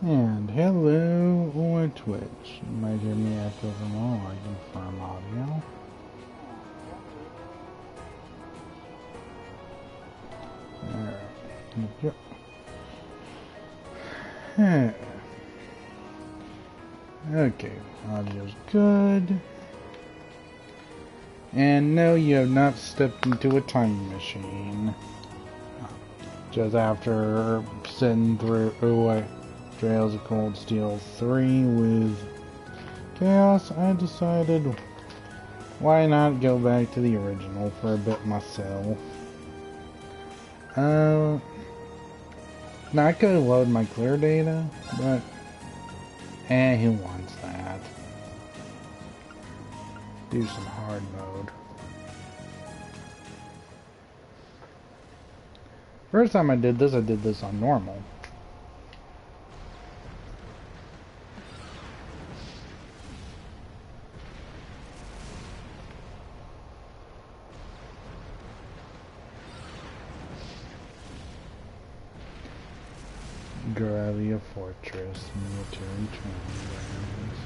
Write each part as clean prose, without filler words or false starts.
And hello on Twitch. You might hear me echo from all I can farm audio. Alright. Yep. Okay, audio's good. And no, you have not stepped into a time machine. Just after sitting through Trails of Cold Steel 3 with Chaos, I decided why not go back to the original for a bit myself. Now I could load my clear data, but who wants that? Do some hard mode. First time I did this on normal. Gravia Fortress, military training grounds.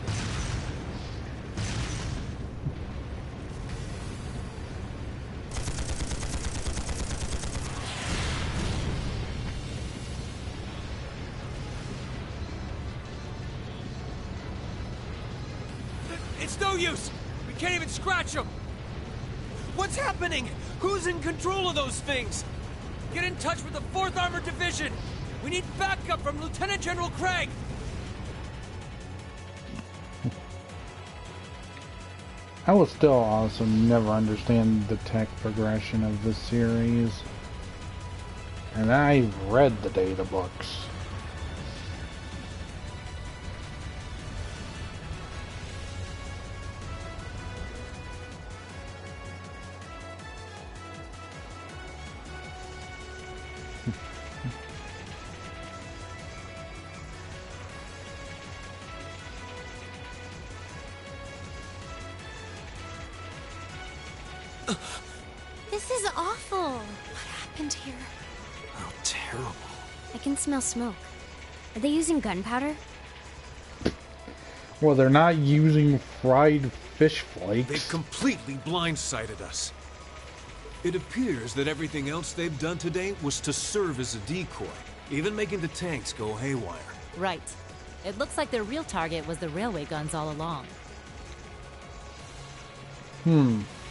It's no use! We can't even scratch them! What's happening? Who's in control of those things? Get in touch with the 4th Armored Division! We need backup from Lieutenant General Craig! I will still also never understand the tech progression of this series. And I've read the data books. This is awful. What happened here? How terrible. I can smell smoke. Are they using gunpowder? Well, they're not using fried fish flakes. They've completely blindsided us. It appears that everything else they've done today was to serve as a decoy, even making the tanks go haywire. Right. It looks like their real target was the railway guns all along.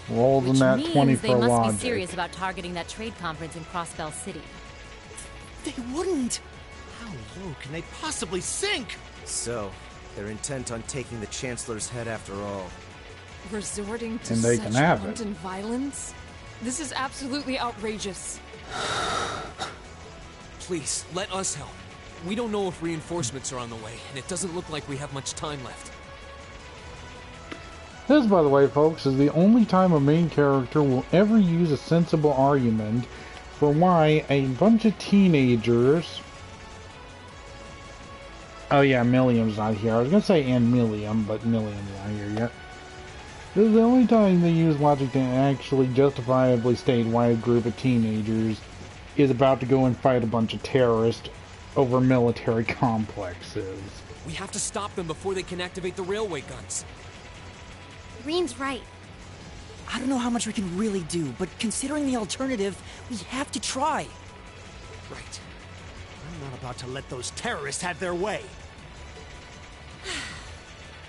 Roll the nat 20 for logic. They must be serious about targeting that trade conference in Crossbell City. They wouldn't! How low can they possibly sink? So, they're intent on taking the Chancellor's head after all. Resorting to And they such can have it. wanton violence? This is absolutely outrageous. Please, let us help. We don't know if reinforcements are on the way, and it doesn't look like we have much time left. This, by the way, folks, is the only time a main character will ever use a sensible argument for why a bunch of teenagers... Oh yeah, Milliam's not here. I was gonna say and Milliam, but Milliam's not here yet. This is the only time they use logic to actually justifiably state why a group of teenagers is about to go and fight a bunch of terrorists over military complexes. We have to stop them before they can activate the railway guns. Green's right. I don't know how much we can really do, but considering the alternative, we have to try. Right. I'm not about to let those terrorists have their way.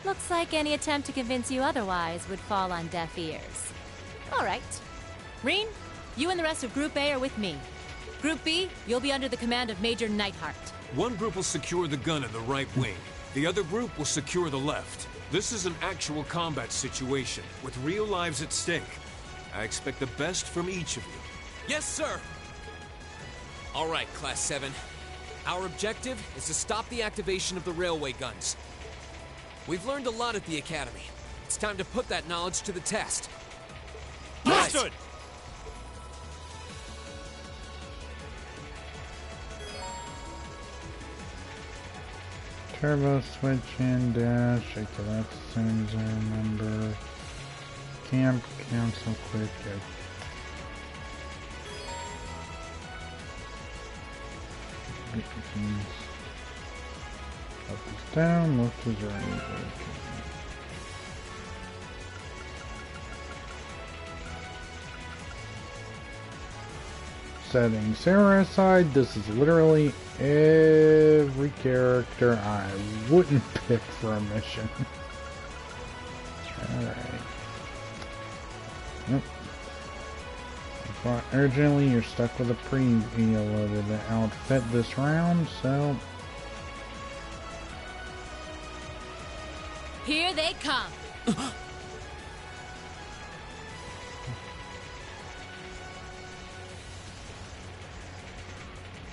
Looks like any attempt to convince you otherwise would fall on deaf ears. All right. Reen, you and the rest of Group A are with me. Group B, you'll be under the command of Major Neidhart. One group will secure the gun in the right wing. The other group will secure the left. This is an actual combat situation, with real lives at stake. I expect the best from each of you. Yes, sir! All right, Class 7. Our objective is to stop the activation of the railway guns. We've learned a lot at the Academy. It's time to put that knowledge to the test. Understood! Turbo switch in dash. Okay, that's as soon as I remember. Camp cancel quick. Okay. Up is down, left is right. Okay. Settings. Sarah aside, this is literally every character I wouldn't pick for a mission. Alright. Yep. But urgently, you're stuck with a pre-loaded outfit this round, so... Here they come.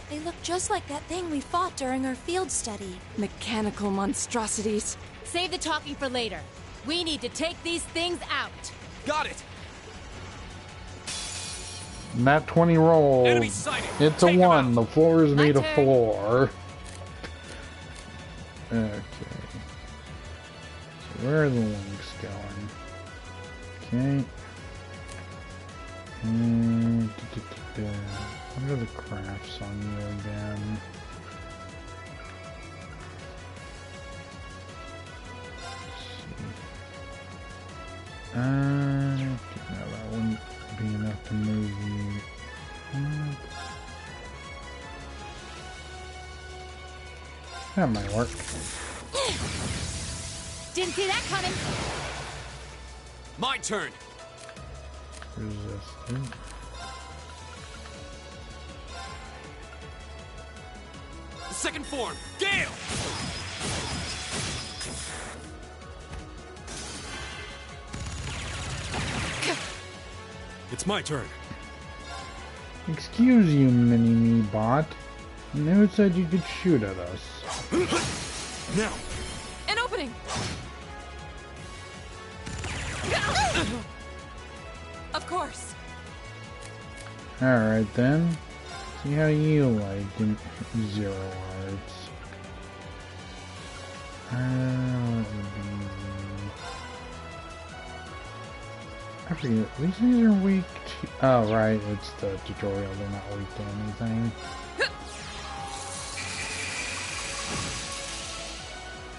They look just like that thing we fought during our field study. Mechanical monstrosities. Save the talking for later. We need to take these things out. Got it! Nat 20 roll. Enemy sighted. It's Take a 1. 'em out. The floor is made of turn. floor. Okay. So where are the links going? Okay. What are the crafts on you again? Let's see. No, that wouldn't be enough to move you up. That might work. Didn't see that coming. My turn! Resistant. Second form, Gale! It's my turn. Excuse you, mini-me bot. Who said you could shoot at us? Now! An opening! Of course. Alright then. See how you like in Zero Arts. What would be... I forget, these are weak to... Oh right, it's the tutorial, they're not weak to anything.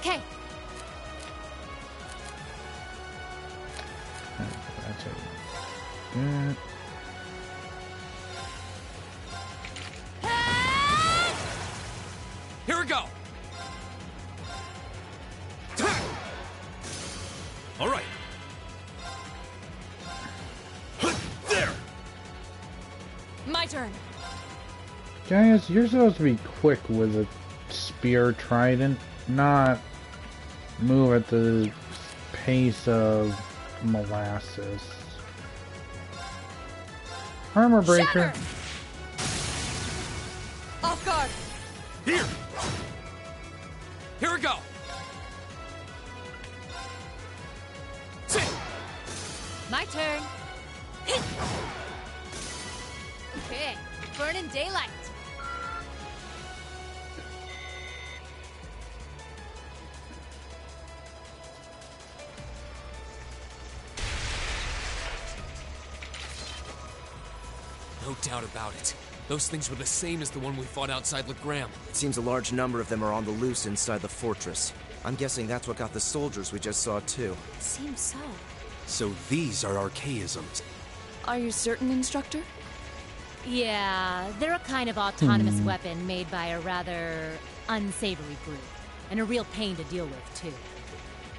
Okay. That's it. Here we go! All right. There! My turn. Guys, you're supposed to be quick with a spear trident, not move at the pace of molasses. Armor breaker. Shatter! Off guard. Here we go! Sit! My turn. Okay, burning daylight. No doubt about it. Those things were the same as the one we fought outside Legram. It seems a large number of them are on the loose inside the fortress. I'm guessing that's what got the soldiers we just saw, too. Seems so. So these are archaisms. Are you certain, Instructor? Yeah, they're a kind of autonomous weapon made by a rather unsavory group. And a real pain to deal with, too.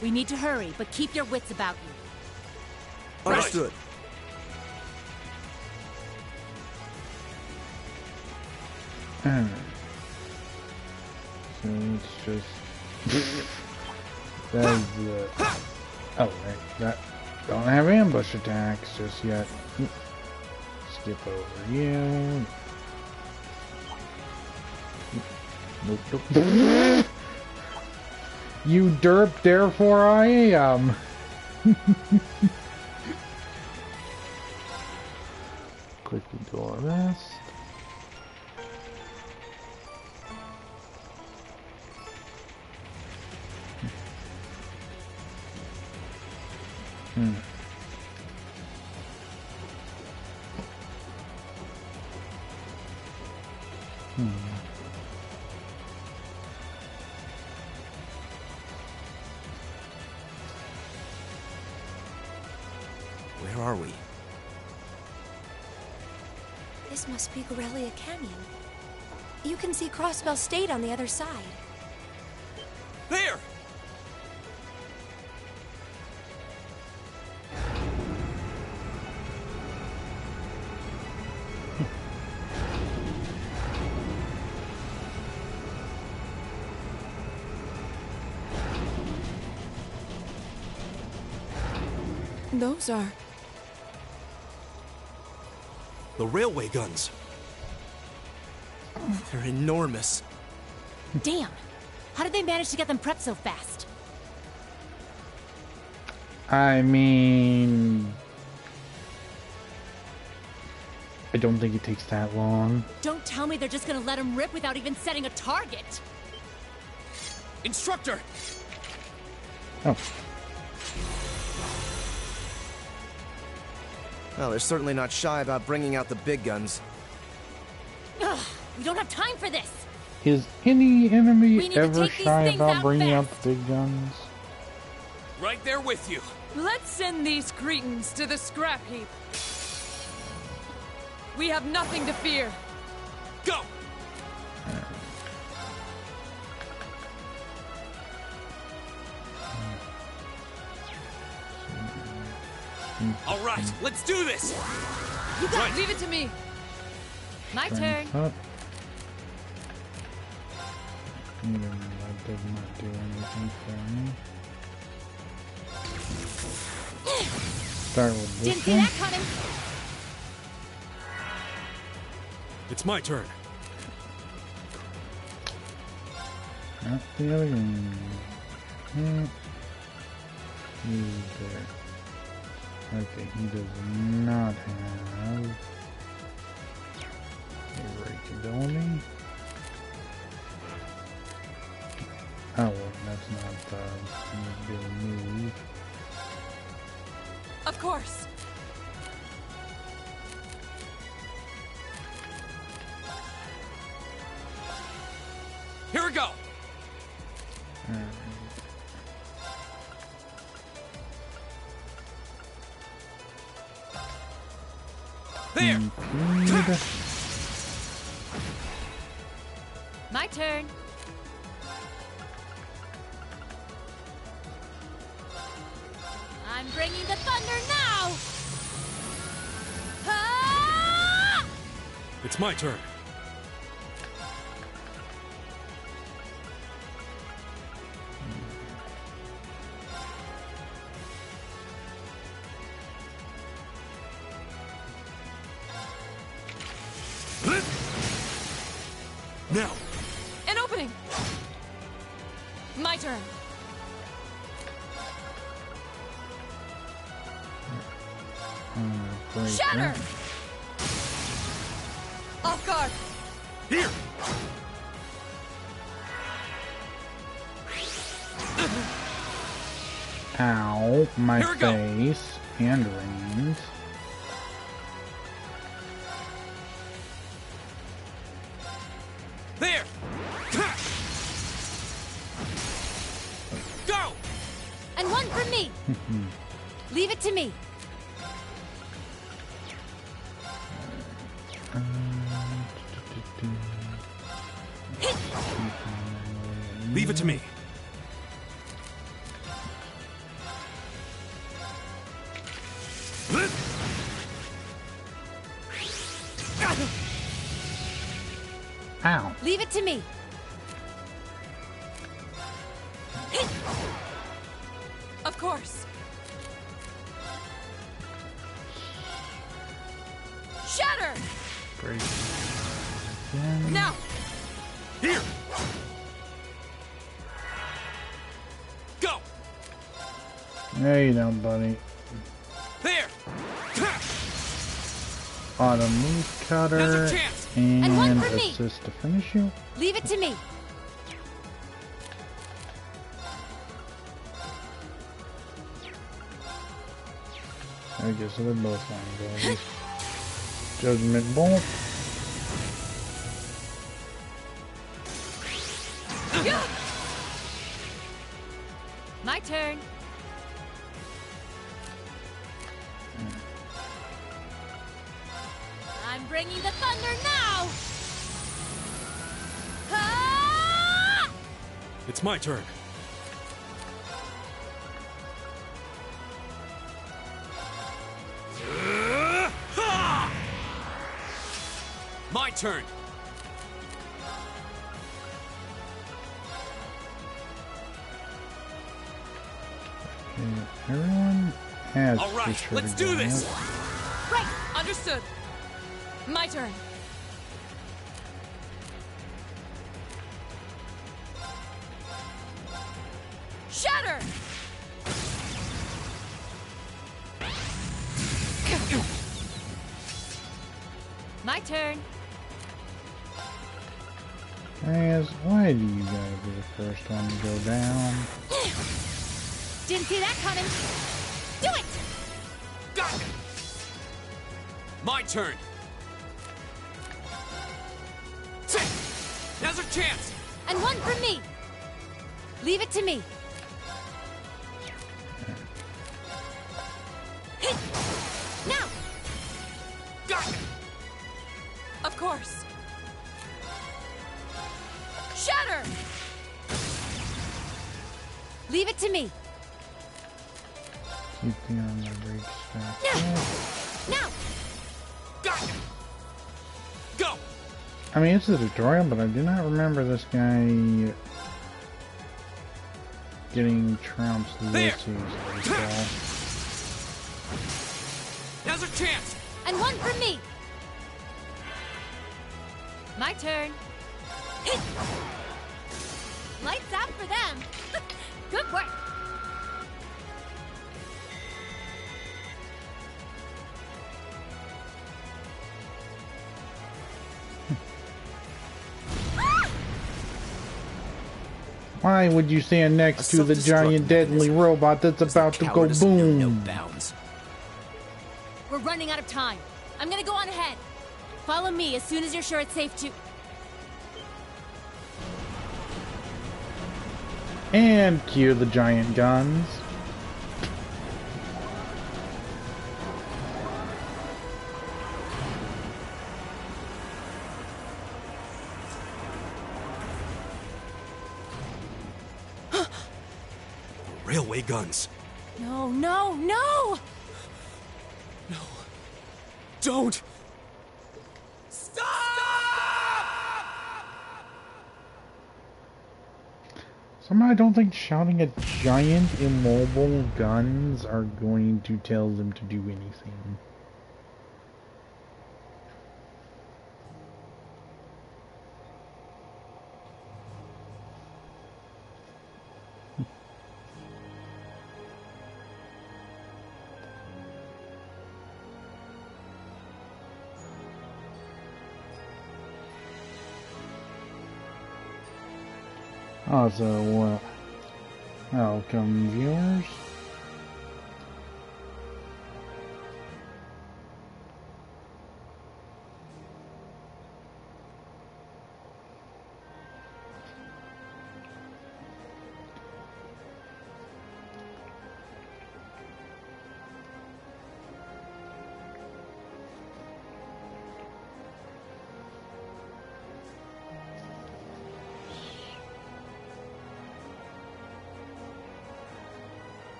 We need to hurry, but keep your wits about you. Understood. Alright. So it's just... That's the... Oh, right. That... Don't have ambush attacks just yet. Skip over you. Nope, nope. You derp, therefore I am. Quickly do all this. Where are we? This must be Gorelia Canyon. You can see Crossbell State on the other side. There! Those are... The railway guns. They're enormous. Damn! How did they manage to get them prepped so fast? I mean... I don't think it takes that long. Don't tell me they're just gonna let them rip without even setting a target! Instructor! Oh. Well, they're certainly not shy about bringing out the big guns. Ugh, we don't have time for this! Is any We enemy need to ever take these shy things about out bringing out fast. the big guns? Right there with you. Let's send these cretins to the scrap heap. We have nothing to fear. Go! All right, let's do this! You got Leave it to me. My turn. Up. Even though that does not do anything for me. Start with Didn't this see one. that coming! It's my turn. Not the other one. He's there. Okay, he does not have a breakability. Oh, well, that's not a good move. Of course. Here we go! There! Indeed. My turn. I'm bringing the thunder now! Ah! It's my turn. Now! And My turn. Shatter! Off guard. Here! Ow, my Here we go. face and reins. There! Go! And one for me. Leave it to me. Leave it to me. Ow. Leave it to me. Of course. Shatter! Break. Again. Now! Here! Go! No, you don't, buddy. There! Autumn leaf cutter Now's our chance. And one and for me. assist to finish you. Leave it to me. I guess they're both liabilities. Judgment bolt. My turn. I'm bringing the thunder now. Ah! It's my turn. My turn! Okay, everyone has All right, to let's do this! Right! Understood. My turn. Shatter! My turn. Guys, why do you gotta be the first one to go down? Didn't see that coming. Do it! Got it! My turn! Now's our chance! And one for me. Leave it to me. Now! Got it! Of course. Shatter! Leave it to me. Keep the armor break stacked up. Now! Got it! Go! I mean, it's a tutorial, but I do not remember this guy getting trounced There! this easily, so... Now's our chance! And one for me. My turn. Lights out for them. Good work. Why would you stand next to the giant self-destruct deadly mechanism. robot that's about to go Cowardice know no boom? bounds. We're running out of time. I'm gonna go on ahead. Follow me as soon as you're sure it's safe to... And cue the giant guns. Railway guns. No, no, no! Don't! Somehow I don't think shouting at giant immobile guns are going to tell them to do anything. Also, welcome viewers.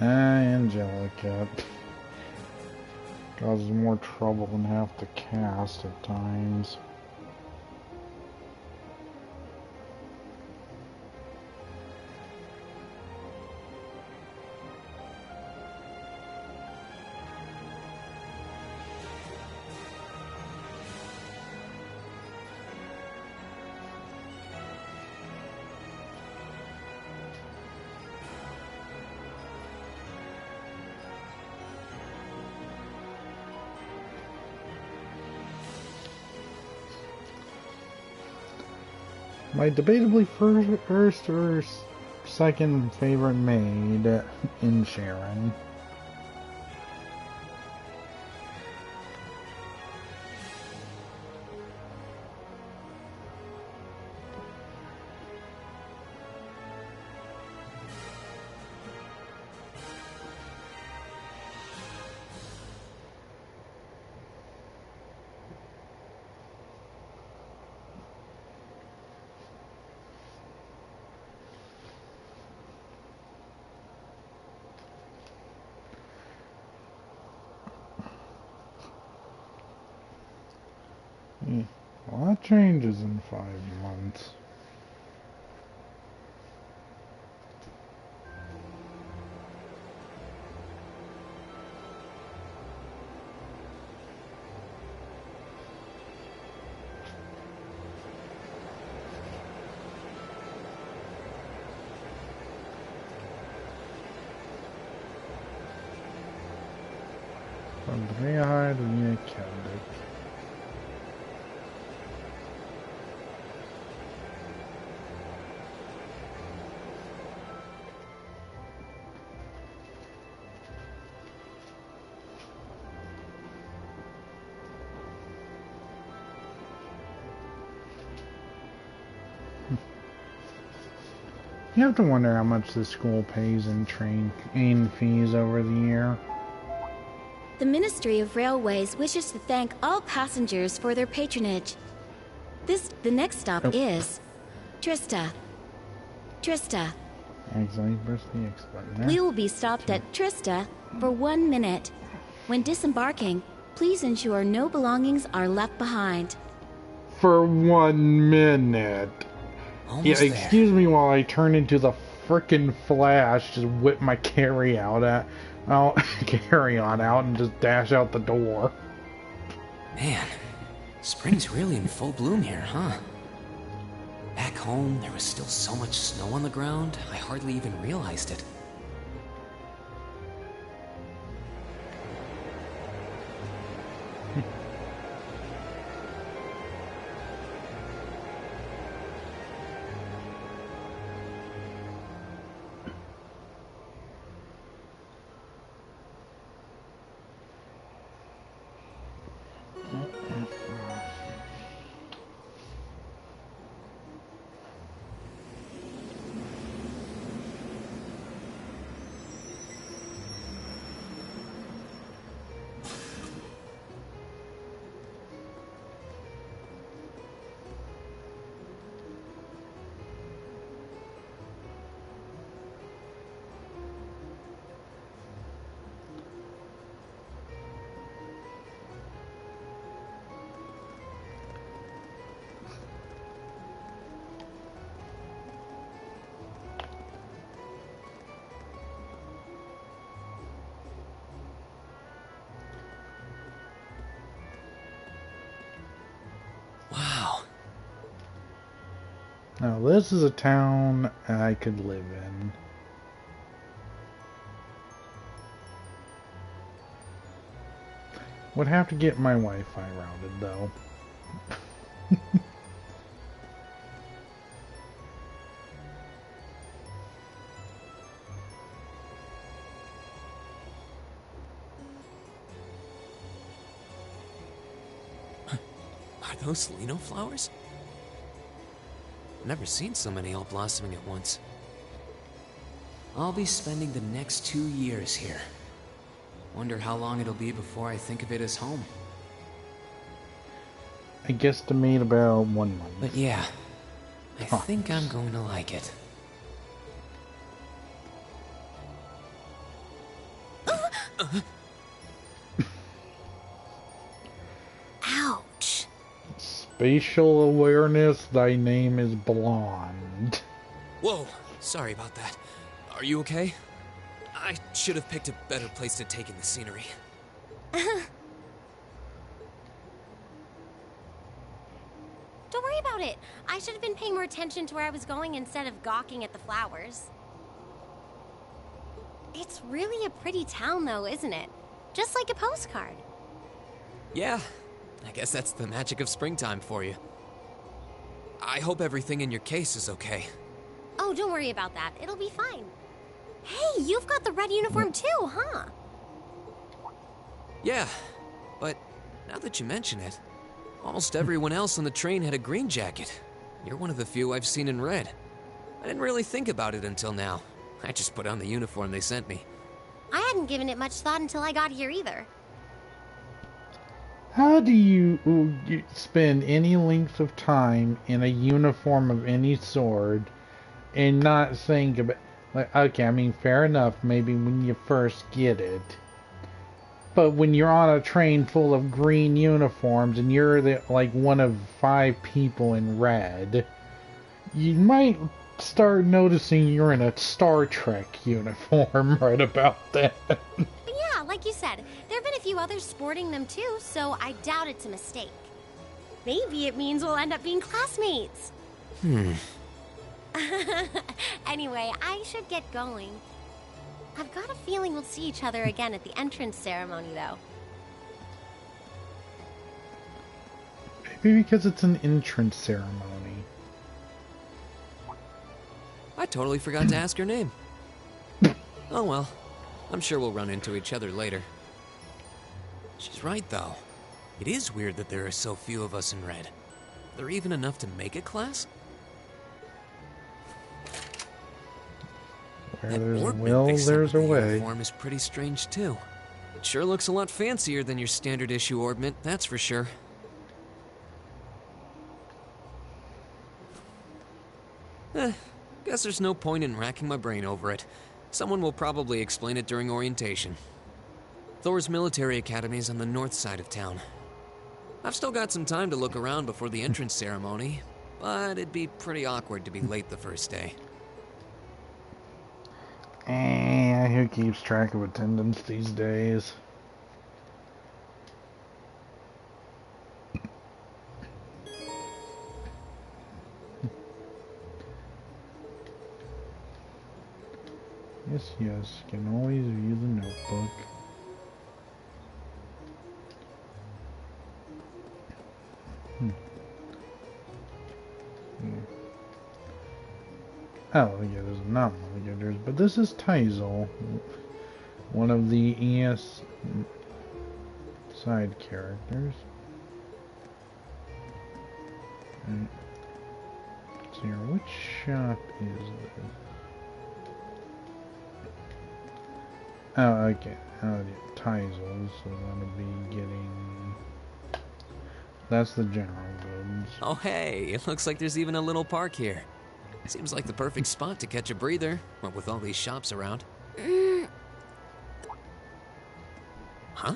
Angelica causes more trouble than half the cast at times. My debatably first or second favorite maid in Sharon. A lot changes in 5 months. From Brehard via Celtic. You have to wonder how much the school pays in train fees over the year. The Ministry of Railways wishes to thank all passengers for their patronage. The next stop is Trista. Trista. Actually, press the X button. We will be stopped at Trista for 1 minute. When disembarking, please ensure no belongings are left behind. For 1 minute. Almost Yeah, there. excuse me while I turn into the frickin' Flash, just whip my carry-on out and just dash out the door. Man, spring's really in full bloom here, huh? Back home, there was still so much snow on the ground, I hardly even realized it. Now, this is a town I could live in. Would have to get my Wi-Fi routed, though. Are those Lino flowers? I've never seen so many all blossoming at once. I'll be spending the next 2 years here. Wonder how long it'll be before I think of it as home. I guesstimate about 1 month. But yeah, I think I'm going to like it. Ouch. Spatial awareness, thy name is blonde. Whoa, sorry about that. Are you okay? I should have picked a better place to take in the scenery. Don't worry about it. I should have been paying more attention to where I was going instead of gawking at the flowers. It's really a pretty town, though, isn't it? Just like a postcard. Yeah, I guess that's the magic of springtime for you. I hope everything in your case is okay. Oh, don't worry about that. It'll be fine. Hey, you've got the red uniform too, huh? Yeah, but now that you mention it, almost everyone else on the train had a green jacket. You're one of the few I've seen in red. I didn't really think about it until now. I just put on the uniform they sent me. I hadn't given it much thought until I got here either. How do you spend any length of time in a uniform of any sort and not think about... Like, okay, I mean, fair enough, maybe when you first get it. But when you're on a train full of green uniforms and you're like one of 5 people in red, you might start noticing you're in a Star Trek uniform right about then. But yeah, like you said, there have been a few others sporting them too, so I doubt it's a mistake. Maybe it means we'll end up being classmates. Anyway, I should get going. I've got a feeling we'll see each other again at the entrance ceremony, though. Maybe because it's an entrance ceremony. I totally forgot to ask her name. Oh well, I'm sure we'll run into each other later. She's right, though. It is weird that there are so few of us in red. Are there even enough to make a class? Where there's a will, there's a way. Uniform is pretty strange too. It sure looks a lot fancier than your standard issue orbment, that's for sure. Guess there's no point in racking my brain over it. Someone will probably explain it during orientation. Thor's military academy is on the north side of town. I've still got some time to look around before the entrance ceremony, but it'd be pretty awkward to be late the first day. Who keeps track of attendance these days? Yes, can always view the notebook. Alligators, not alligators, but this is Teisel, one of the ES side characters. Let's see here, which shop is this? Oh, okay. Teisel, so that'll be getting... That's the general goods. Oh hey, it looks like there's even a little park here. Seems like the perfect spot to catch a breather, what with all these shops around. Huh?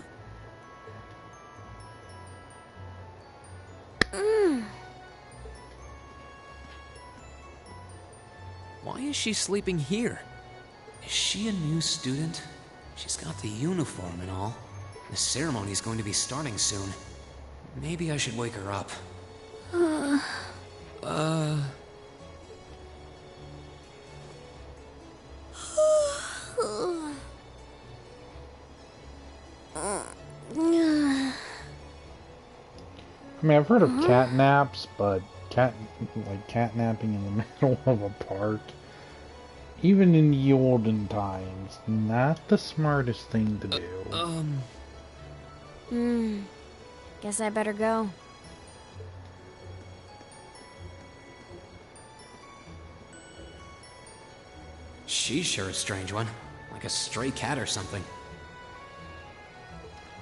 Why is she sleeping here? Is she a new student? She's got the uniform and all. The ceremony's going to be starting soon. Maybe I should wake her up. I mean, I've heard of cat naps, but catnapping in the middle of a park, even in the olden times, not the smartest thing to do. Guess I better go. She's sure a strange one. Like a stray cat or something.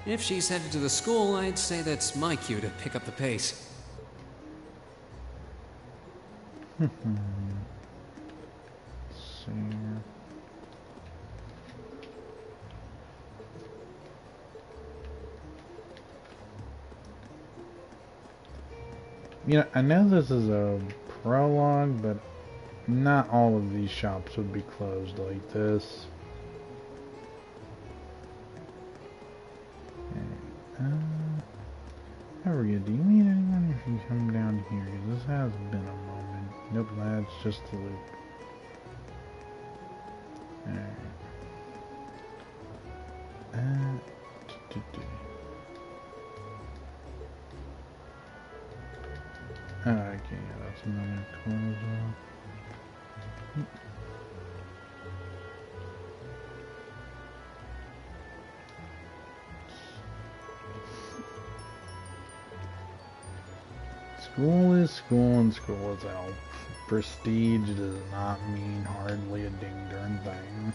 If she's headed to the school, I'd say that's my cue to pick up the pace. Let's see. You know, I know this is a prologue, but not all of these shops would be closed like this. Harriet, do you meet anyone if you come down here? 'Cause this has been a moment. Nope, that's just the loop. Alright. Okay, yeah, that's another close off. School is school and school is out. Prestige does not mean hardly a ding darn thing.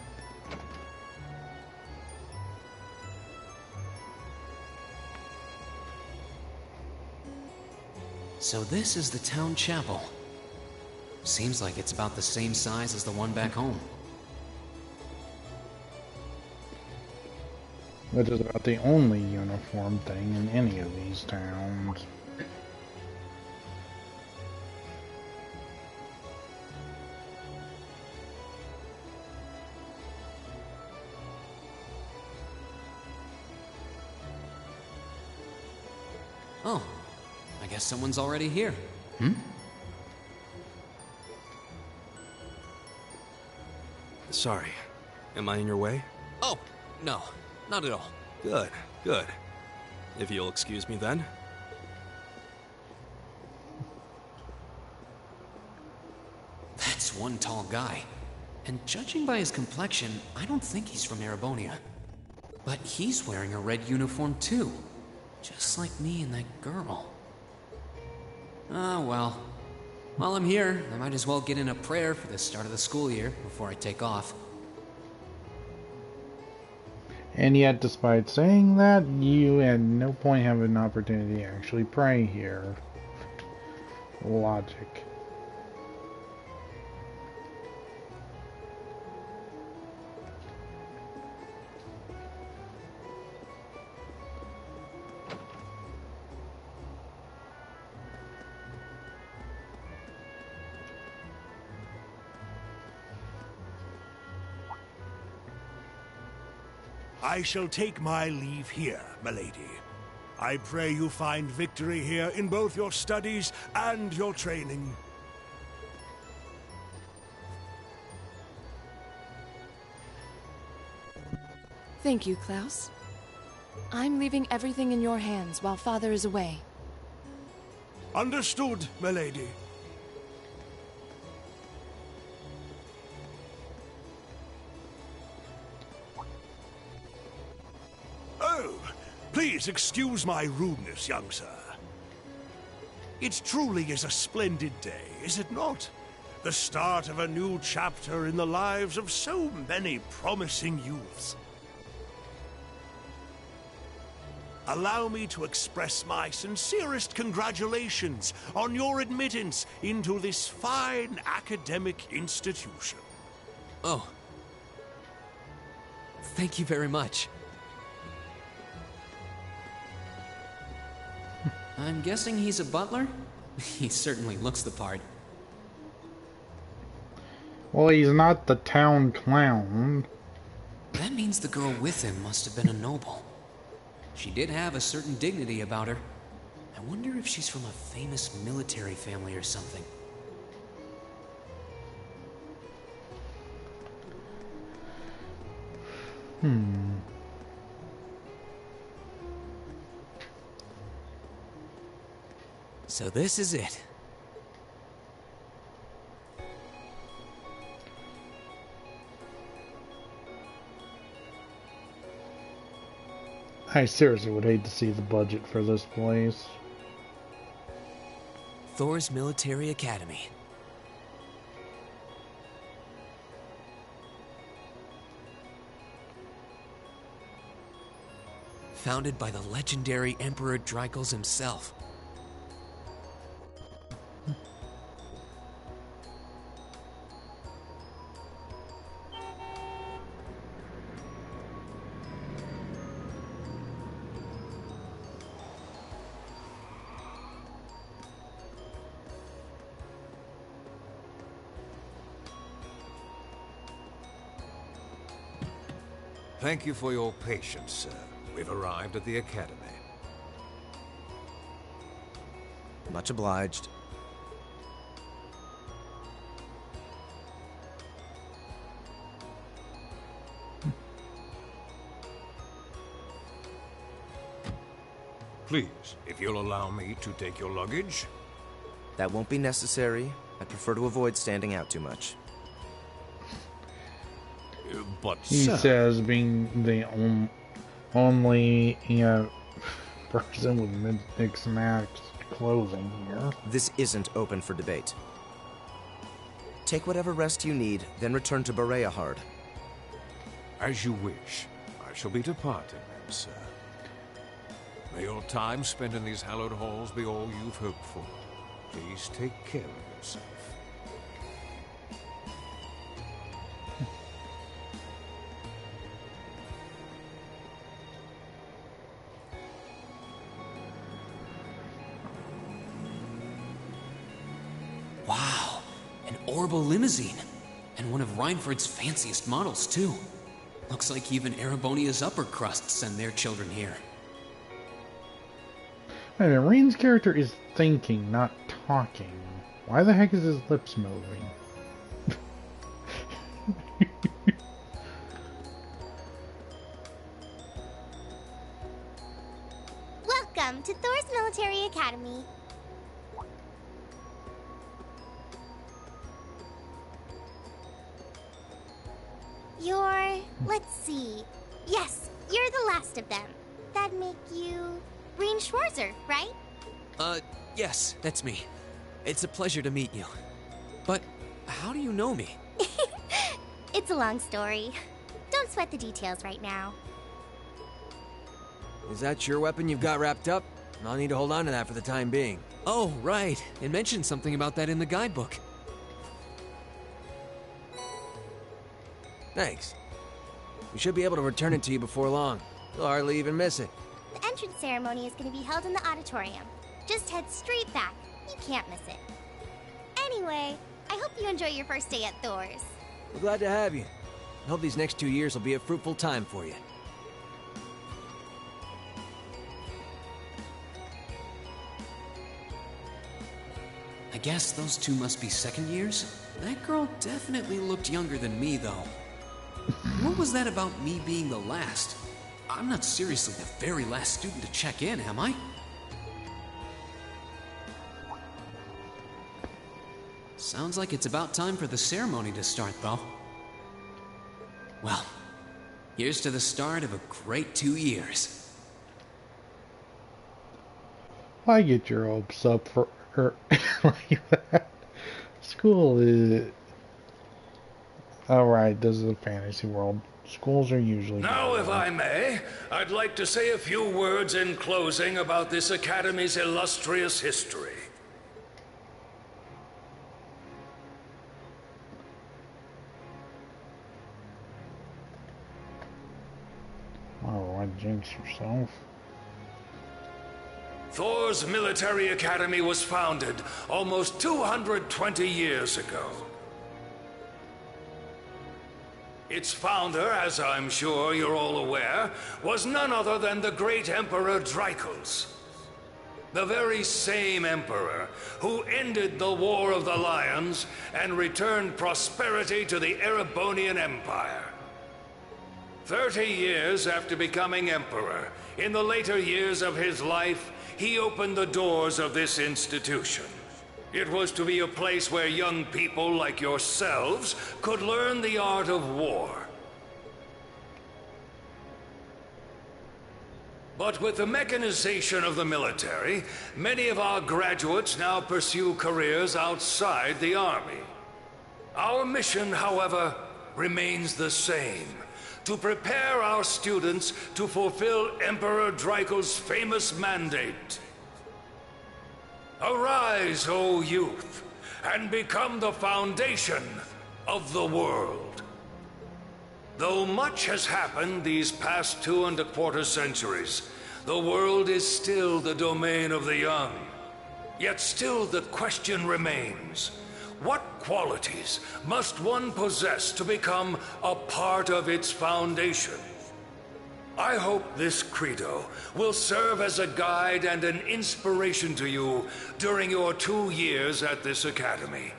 So this is the town chapel. Seems like it's about the same size as the one back home. Which is about the only uniform thing in any of these towns. Oh, I guess someone's already here. Sorry. Am I in your way? Oh, no, not at all. Good, good. If you'll excuse me then. That's one tall guy. And judging by his complexion, I don't think he's from Erebonia. But he's wearing a red uniform too. Just like me and that girl. Ah, well. While I'm here, I might as well get in a prayer for the start of the school year before I take off. And yet, despite saying that, you at no point have an opportunity to actually pray here. Logic. I shall take my leave here, milady. I pray you find victory here in both your studies and your training. Thank you, Klaus. I'm leaving everything in your hands while Father is away. Understood, milady. Please excuse my rudeness, young sir. It truly is a splendid day, is it not? The start of a new chapter in the lives of so many promising youths. Allow me to express my sincerest congratulations on your admittance into this fine academic institution. Oh. Thank you very much. I'm guessing he's a butler? He certainly looks the part. Well, he's not the town clown. That means the girl with him must have been a noble. She did have a certain dignity about her. I wonder if she's from a famous military family or something. So this is it. I seriously would hate to see the budget for this place. Thor's Military Academy. Founded by the legendary Emperor Dreikels himself. Thank you for your patience, sir. We've arrived at the Academy. Much obliged. Please, if you'll allow me to take your luggage. That won't be necessary. I prefer to avoid standing out too much. But, He sir... says being the only, person with mixed-matched clothing here. This isn't open for debate. Take whatever rest you need, then return to Bereahard. As you wish. I shall be departing then, sir. May your time spent in these hallowed halls be all you've hoped for. Please take care of yourself. Wow, an orbital limousine. And one of Reinford's fanciest models, too. Looks like even Erebonia's upper crust send their children here. Wait a minute, Rain's character is thinking, not talking. Why the heck is his lips moving? Welcome to Thor's Military Academy. Let's see. Yes, you're the last of them. That'd make you... Rein Schwarzer, right? Yes, that's me. It's a pleasure to meet you. But how do you know me? It's a long story. Don't sweat the details right now. Is that your weapon you've got wrapped up? I'll need to hold on to that for the time being. Oh, right. It mentioned something about that in the guidebook. Thanks. We should be able to return it to you before long. You'll hardly even miss it. The entrance ceremony is going to be held in the auditorium. Just head straight back. You can't miss it. Anyway, I hope you enjoy your first day at Thor's. We're glad to have you. I hope these next 2 years will be a fruitful time for you. I guess those two must be second years? That girl definitely looked younger than me, though. What was that about me being the last? I'm not seriously the very last student to check in, am I? Sounds like it's about time for the ceremony to start, though. Well, here's to the start of a great 2 years. Why get your hopes up for her like that? School is... Alright, this is a fantasy world. Schools are usually... Now, if I may, I'd like to say a few words in closing about this Academy's illustrious history. Alright, jinx yourself. Thor's Military Academy was founded almost 220 years ago. Its founder, as I'm sure you're all aware, was none other than the great Emperor Dreikels. The very same emperor who ended the War of the Lions and returned prosperity to the Erebonian Empire. 30 years after becoming emperor, in the later years of his life, he opened the doors of this institution. It was to be a place where young people like yourselves could learn the art of war. But with the mechanization of the military, many of our graduates now pursue careers outside the Army. Our mission, however, remains the same: to prepare our students to fulfill Emperor Draco's famous mandate. Arise, O youth, and become the foundation of the world. Though much has happened these past 2¼ centuries, the world is still the domain of the young. Yet still the question remains: what qualities must one possess to become a part of its foundation? I hope this credo will serve as a guide and an inspiration to you during your 2 years at this academy.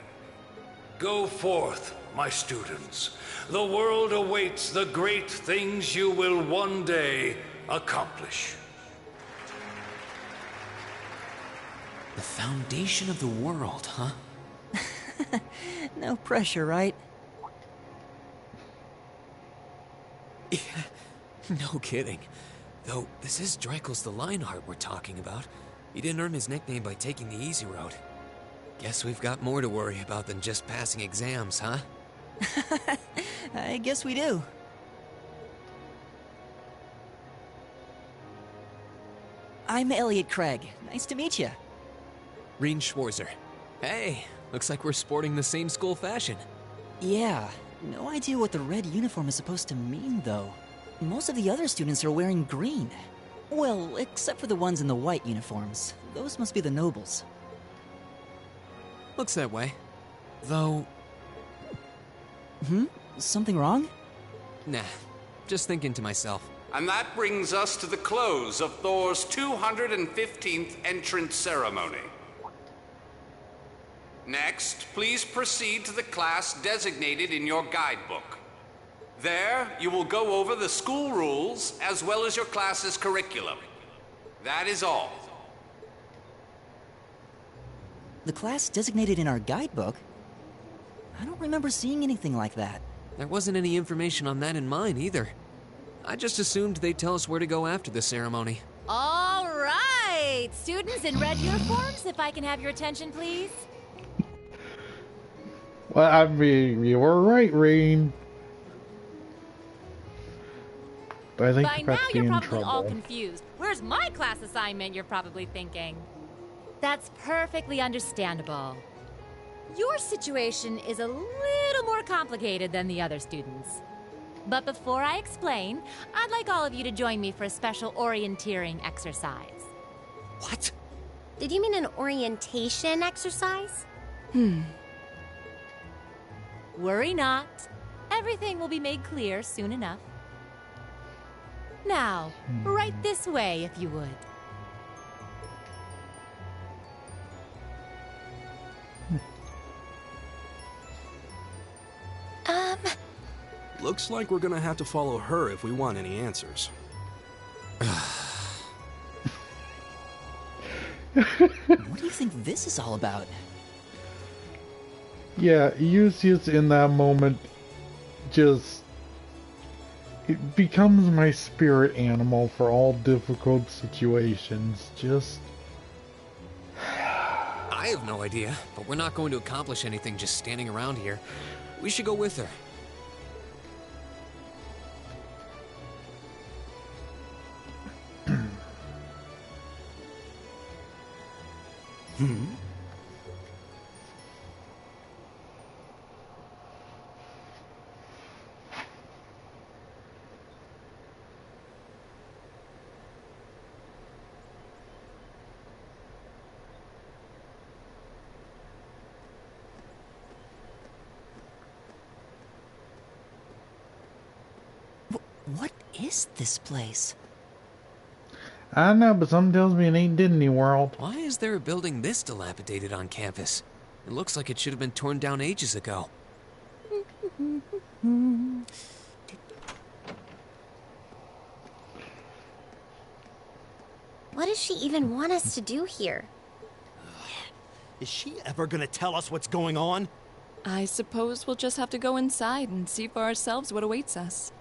Go forth, my students. The world awaits the great things you will one day accomplish. The foundation of the world, huh? No pressure, right? Yeah, no kidding. Though, this is Draco's the Lionheart we're talking about. He didn't earn his nickname by taking the easy road. Guess we've got more to worry about than just passing exams, huh? I guess we do. I'm Elliot Craig. Nice to meet you. Reen Schwarzer. Hey, looks like we're sporting the same school fashion. Yeah, no idea what the red uniform is supposed to mean, though. Most of the other students are wearing green. Well, except for the ones in the white uniforms. Those must be the nobles. Looks that way. Though... Something wrong? Nah, just thinking to myself. And that brings us to the close of Thor's 215th entrance ceremony. Next, please proceed to the class designated in your guidebook. There, you will go over the school rules as well as your class's curriculum. That is all. The class designated in our guidebook? I don't remember seeing anything like that. There wasn't any information on that in mine, either. I just assumed they'd tell us where to go after the ceremony. All right! Students in red uniforms, if I can have your attention, please. Well, I mean, you were right, Reen. But I think By you're now about to be you're in probably trouble. all confused. Where's my class assignment, you're probably thinking. That's perfectly understandable. Your situation is a little more complicated than the other students. But before I explain, I'd like all of you to join me for a special orienteering exercise. What? Did you mean an orientation exercise? Worry not. Everything will be made clear soon enough. Now, right this way, if you would. Looks like we're gonna have to follow her if we want any answers. What do you think this is all about? Yeah, Eustace in that moment just... It becomes my spirit animal for all difficult situations. Just... I have no idea, but we're not going to accomplish anything just standing around here. We should go with her. What is this place? I don't know, but something tells me it ain't Disney World. Why is there a building this dilapidated on campus? It looks like it should have been torn down ages ago. What does she even want us to do here? Is she ever gonna tell us what's going on? I suppose we'll just have to go inside and see for ourselves what awaits us.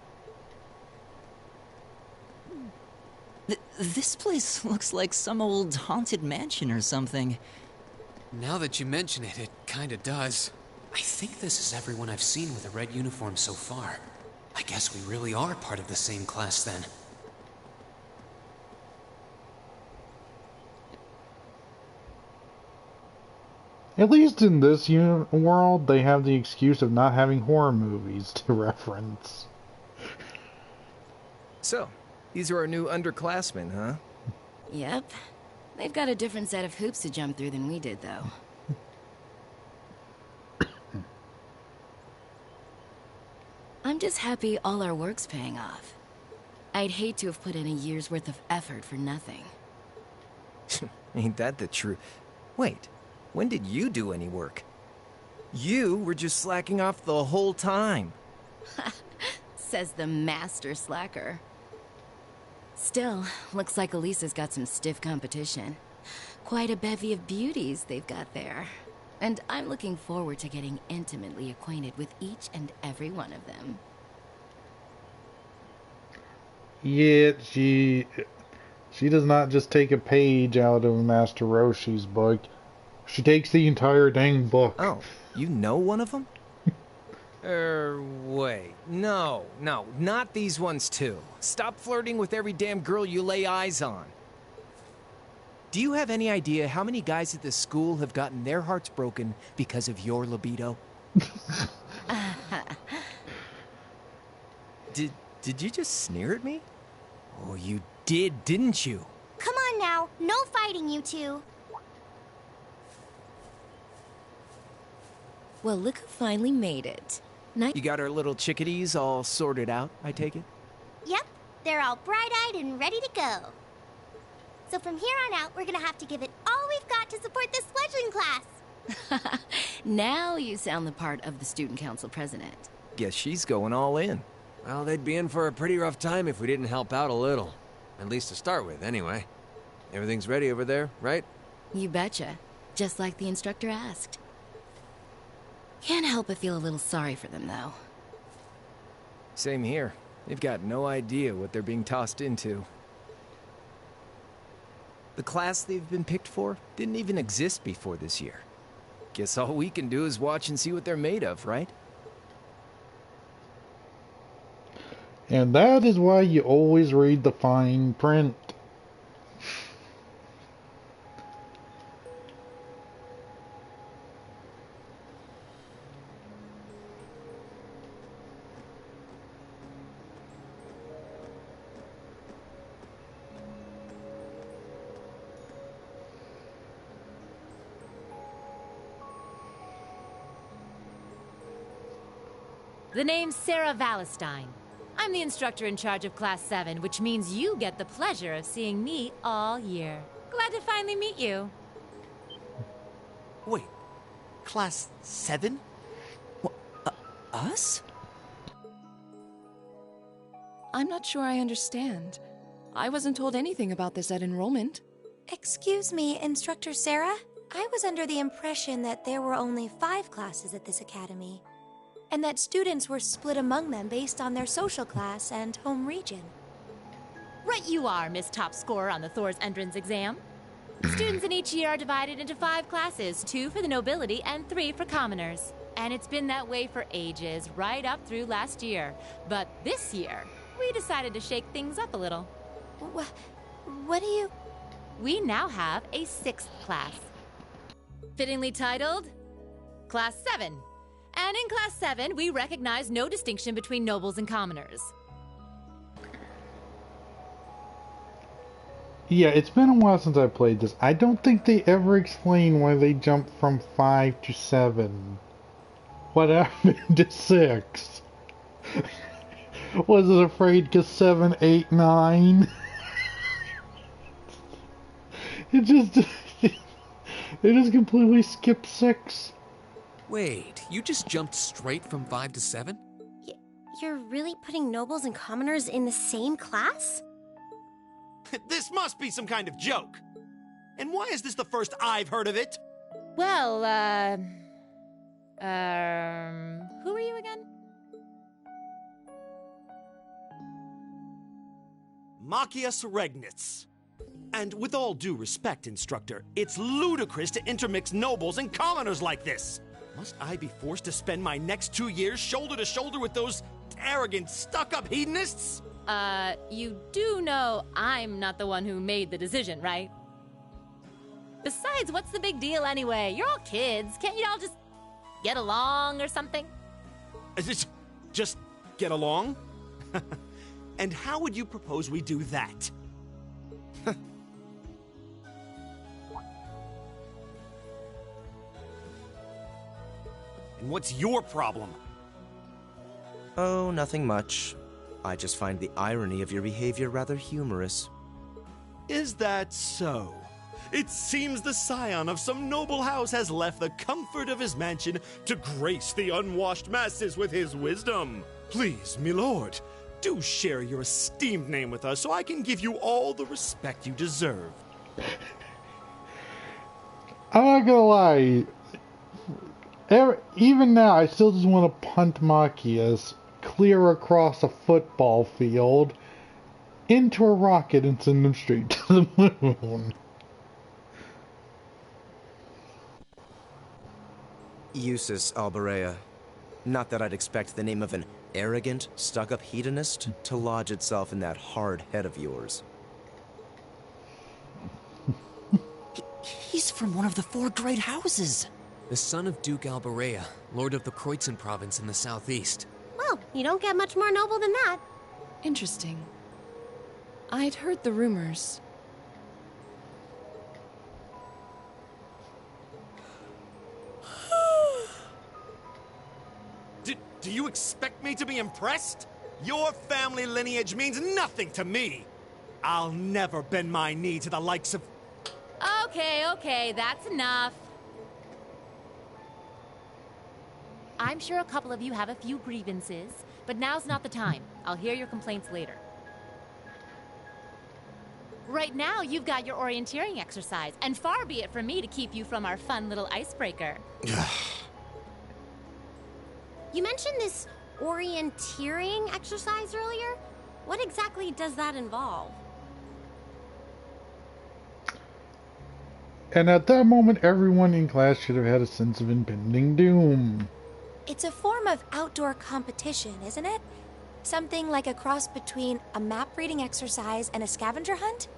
This place looks like some old haunted mansion or something. Now that you mention it, it kinda does. I think this is everyone I've seen with a red uniform so far. I guess we really are part of the same class then. At least in this world, they have the excuse of not having horror movies to reference. So, these are our new underclassmen, huh? Yep. They've got a different set of hoops to jump through than we did, though. I'm just happy all our work's paying off. I'd hate to have put in a year's worth of effort for nothing. Ain't that the truth? Wait, when did you do any work? You were just slacking off the whole time. Says the master slacker. Still, looks like Elisa's got some stiff competition. Quite a bevy of beauties they've got there. And I'm looking forward to getting intimately acquainted with each and every one of them. Yeah, she does not just take a page out of Master Roshi's book. She takes the entire dang book. Oh, you know one of them? Wait. No, not these ones too. Stop flirting with every damn girl you lay eyes on. Do you have any idea how many guys at this school have gotten their hearts broken because of your libido? Did you just sneer at me? Oh, you did, didn't you? Come on now, no fighting, you two. Well, look who finally made it. You got our little chickadees all sorted out, I take it? Yep, they're all bright-eyed and ready to go. So from here on out, we're gonna have to give it all we've got to support this fledgling class. Now you sound the part of the student council president. Guess she's going all in. Well, they'd be in for a pretty rough time if we didn't help out a little. At least to start with, anyway. Everything's ready over there, right? You betcha. Just like the instructor asked. Can't help but feel a little sorry for them, though. Same here. They've got no idea what they're being tossed into. The class they've been picked for didn't even exist before this year. Guess all we can do is watch and see what they're made of, right? And that is why you always read the fine print. The name's Sarah Valestine. I'm the instructor in charge of Class 7, which means you get the pleasure of seeing me all year. Glad to finally meet you. Wait, Class 7? Us? I'm not sure I understand. I wasn't told anything about this at enrollment. Excuse me, Instructor Sarah? I was under the impression that there were only 5 classes at this academy, and that students were split among them based on their social class and home region. Right you are, Miss Top Scorer on the Thor's entrance exam. Students in each year are divided into 5 classes, 2 for the nobility and 3 for commoners. And it's been that way for ages, right up through last year. But this year, we decided to shake things up a little. What do you... We now have a 6th class. Fittingly titled, Class 7. And in Class 7, we recognize no distinction between nobles and commoners. Yeah, it's been a while since I played this. I don't think they ever explain why they jumped from 5 to 7. What happened to 6? Was it afraid because 7, 8, 9? It just... They just completely skipped 6. Wait, you just jumped straight from 5 to 7? You're really putting nobles and commoners in the same class? This must be some kind of joke. And why is this the first I've heard of it? Well, who are you again? Machias Regnitz. And with all due respect, Instructor, it's ludicrous to intermix nobles and commoners like this. Must I be forced to spend my next 2 years shoulder to shoulder with those arrogant, stuck-up hedonists? You do know I'm not the one who made the decision, right? Besides, what's the big deal anyway? You're all kids. Can't you all just get along or something? Just get along? And how would you propose we do that? And what's your problem? Oh, nothing much. I just find the irony of your behavior rather humorous. Is that so? It seems the scion of some noble house has left the comfort of his mansion to grace the unwashed masses with his wisdom. Please, milord, do share your esteemed name with us so I can give you all the respect you deserve. I'm not gonna lie. Even now, I still just want to punt Machias clear across a football field into a rocket and send them straight to the moon. Usus Alberea. Not that I'd expect the name of an arrogant, stuck-up hedonist to lodge itself in that hard head of yours. He's from one of the 4 great houses. The son of Duke Alberea, lord of the Kreutzen province in the southeast. Well, you don't get much more noble than that. Interesting. I'd heard the rumors. Do you expect me to be impressed? Your family lineage means nothing to me. I'll never bend my knee to the likes of... Okay, that's enough. I'm sure a couple of you have a few grievances, but now's not the time. I'll hear your complaints later. Right now, you've got your orienteering exercise, and far be it from me to keep you from our fun little icebreaker. You mentioned this orienteering exercise earlier. What exactly does that involve? And at that moment, everyone in class should have had a sense of impending doom. It's a form of outdoor competition, isn't it? Something like a cross between a map-reading exercise and a scavenger hunt?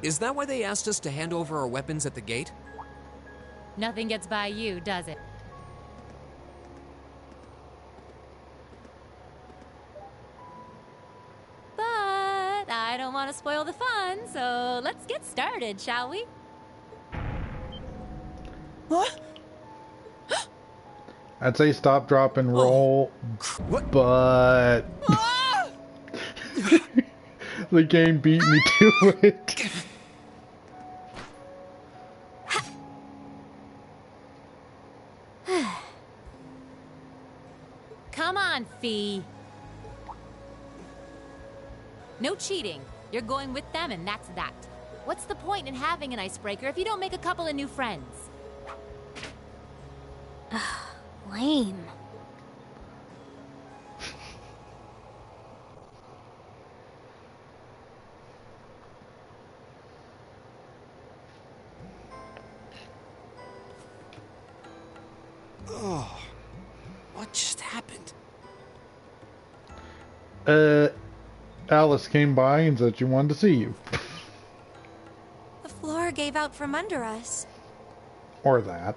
Is that why they asked us to hand over our weapons at the gate? Nothing gets by you, does it? But I don't want to spoil the fun, so let's get started, shall we? What? I'd say stop, drop, and roll, but the game beat me to it. Come on, Fee. No cheating. You're going with them, and that's that. What's the point in having an icebreaker if you don't make a couple of new friends? Lame. Oh, what just happened? Alice came by and said she wanted to see you. The floor gave out from under us. Or that.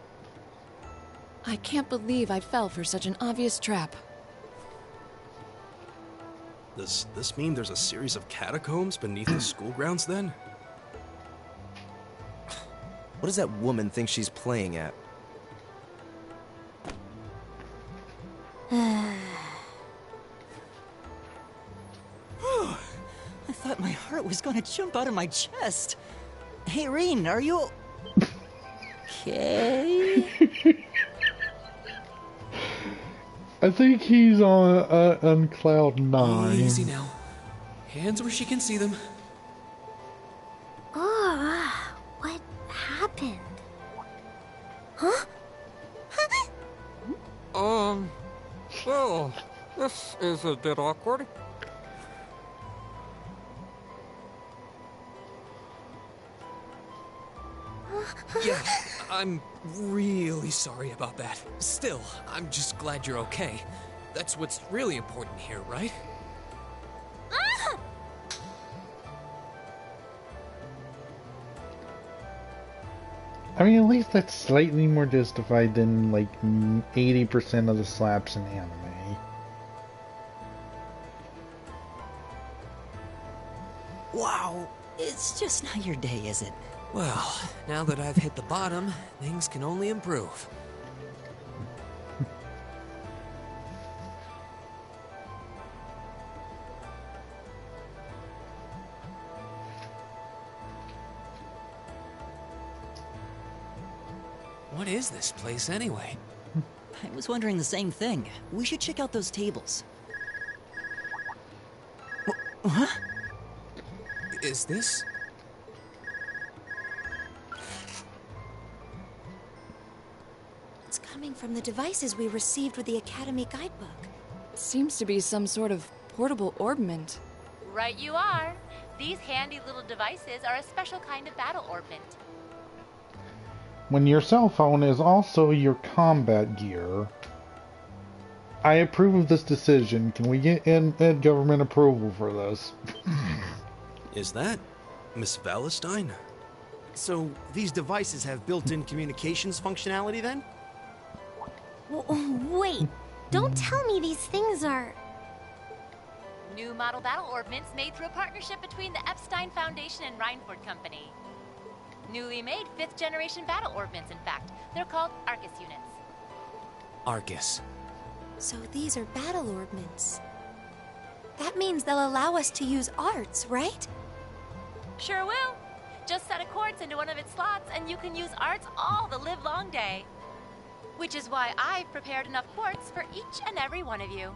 I can't believe I fell for such an obvious trap. Does this mean there's a series of catacombs beneath the school grounds then? What does that woman think she's playing at? I thought my heart was gonna jump out of my chest. Hey, Reen, are you... okay? I think he's on cloud 9. Easy now. Hands where she can see them. Oh, what happened? Huh? Well, this is a bit awkward. Yeah, I'm really sorry about that. Still, I'm just glad you're okay. That's what's really important here, right? I mean, at least that's slightly more justified than, like, 80% of the slaps in anime. Wow, it's just not your day, is it? Well, now that I've hit the bottom, things can only improve. What is this place anyway? I was wondering the same thing. We should check out those tables. Huh? Is this? It's coming from the devices we received with the Academy guidebook. Seems to be some sort of portable orbment. Right you are. These handy little devices are a special kind of battle orbment. When your cell phone is also your combat gear, I approve of this decision. Can we get in government approval for this? Is that Miss Valentine? So, these devices have built-in communications functionality then? Wait, don't tell me these things are... New model battle orbments made through a partnership between the Epstein Foundation and Reinford Company. Newly made 5th generation battle orbments, in fact. They're called Arcus units. Arcus. So these are battle orbments. That means they'll allow us to use arts, right? Sure will. Just set a quartz into one of its slots and you can use arts all the livelong day. Which is why I've prepared enough quartz for each and every one of you.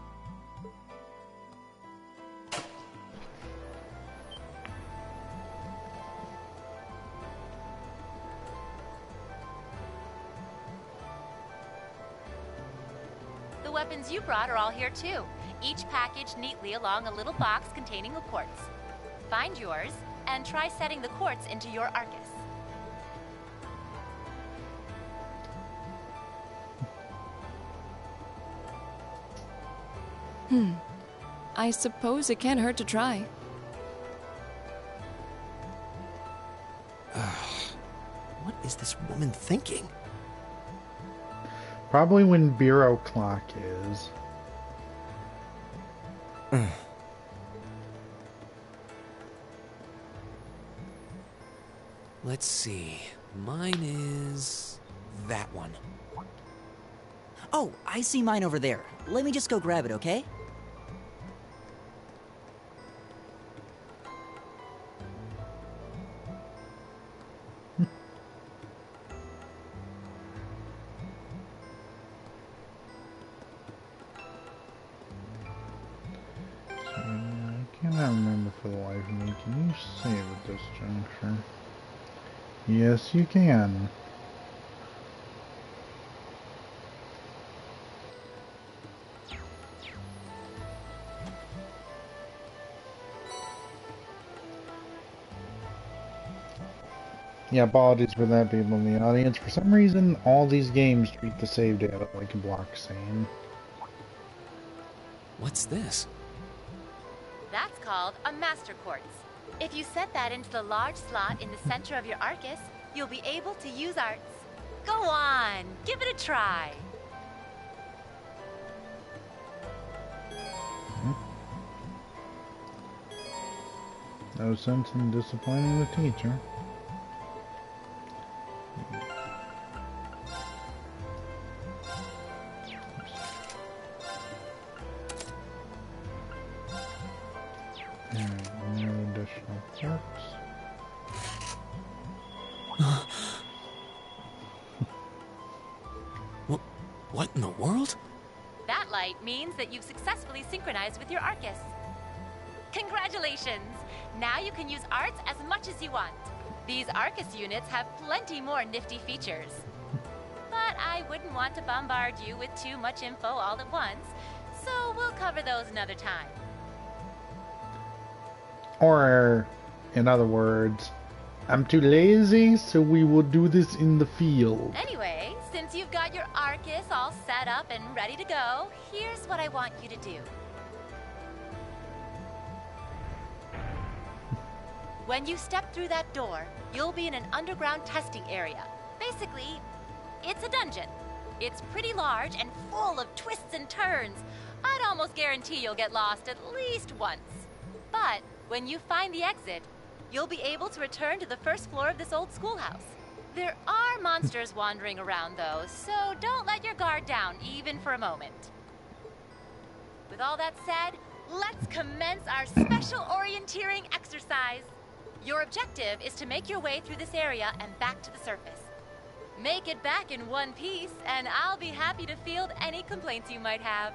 The weapons you brought are all here too, each packaged neatly along a little box containing a quartz. Find yours, and try setting the quartz into your Arcus. I suppose it can't hurt to try. What is this woman thinking? Probably when Bureau Clock is. Let's see. Mine is that one. Oh, I see mine over there. Let me just go grab it, okay? I cannot remember for the life of me. Can you save at this juncture? Yes, you can. Yeah, apologies for that, people in the audience. For some reason, all these games treat the save data like a blockchain. What's this? That's called a master quartz. If you set that into the large slot in the center of your Arcus, you'll be able to use arts. Go on, give it a try. No sense in disappointing the teacher. No additional parts. What in the world? That spotlight means that you've successfully synchronized with your Arcus. Congratulations! Now you can use arts as much as you want. These Arcus units have plenty more nifty features. But I wouldn't want to bombard you with too much info all at once, so we'll cover those another time. Or, in other words, I'm too lazy, so we will do this in the field. Anyway, since you've got your Arcus all set up and ready to go, here's what I want you to do. When you step through that door, you'll be in an underground testing area. Basically, it's a dungeon. It's pretty large and full of twists and turns. I'd almost guarantee you'll get lost at least once. But when you find the exit, you'll be able to return to the first floor of this old schoolhouse. There are monsters wandering around, though, so don't let your guard down, even for a moment. With all that said, let's commence our special orienteering exercise. Your objective is to make your way through this area and back to the surface. Make it back in one piece, and I'll be happy to field any complaints you might have.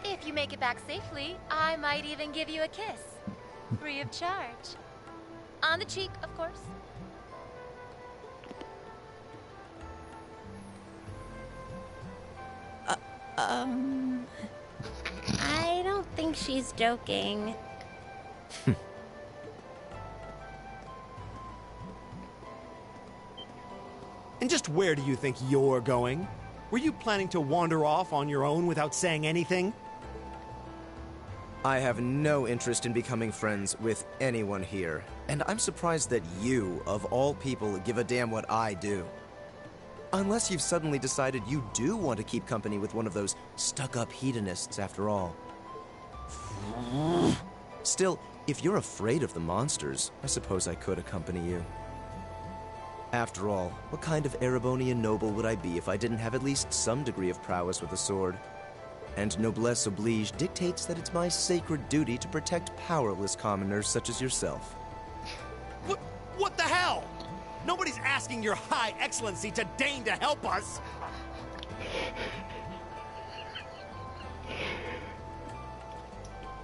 If you make it back safely, I might even give you a kiss. Free of charge. On the cheek, of course. I don't think she's joking. And just where do you think you're going? Were you planning to wander off on your own without saying anything? I have no interest in becoming friends with anyone here, and I'm surprised that you, of all people, give a damn what I do. Unless you've suddenly decided you do want to keep company with one of those stuck-up hedonists after all. Still, if you're afraid of the monsters, I suppose I could accompany you. After all, what kind of Erebonian noble would I be if I didn't have at least some degree of prowess with a sword? And noblesse oblige dictates that it's my sacred duty to protect powerless commoners such as yourself. What the hell? Nobody's asking your high excellency to deign to help us!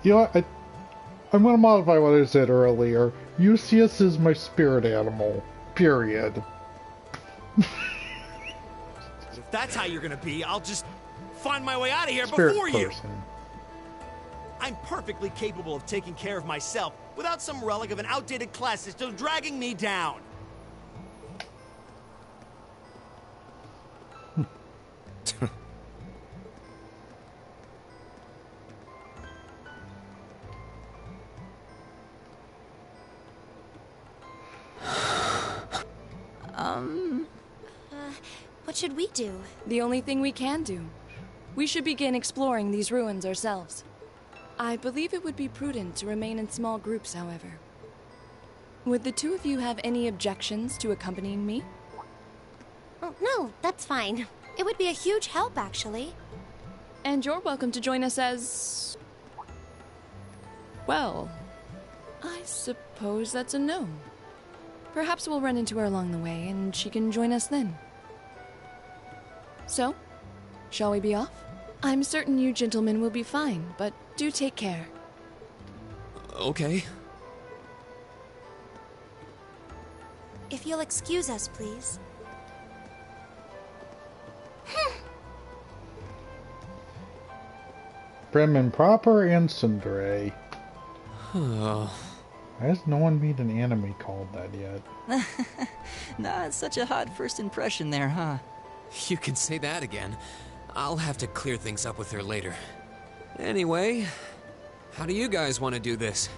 You know, I'm going to modify what I said earlier. Lucius is my spirit animal. Period. If that's how you're gonna be, I'll just find my way out of here Spirit before you! person. I'm perfectly capable of taking care of myself without some relic of an outdated class system dragging me down. What should we do? The only thing we can do. We should begin exploring these ruins ourselves. I believe it would be prudent to remain in small groups, however. Would the two of you have any objections to accompanying me? Oh, no, that's fine. It would be a huge help, actually. And you're welcome to join us as... well, I suppose that's a no. Perhaps we'll run into her along the way, and she can join us then. So, shall we be off? I'm certain you gentlemen will be fine, but do take care. Okay. If you'll excuse us, please. Prim and proper and tsundere. Oh. Why has no one made an anime called that yet? Nah, it's such a hot first impression there, huh? You can say that again. I'll have to clear things up with her later. Anyway, how do you guys want to do this?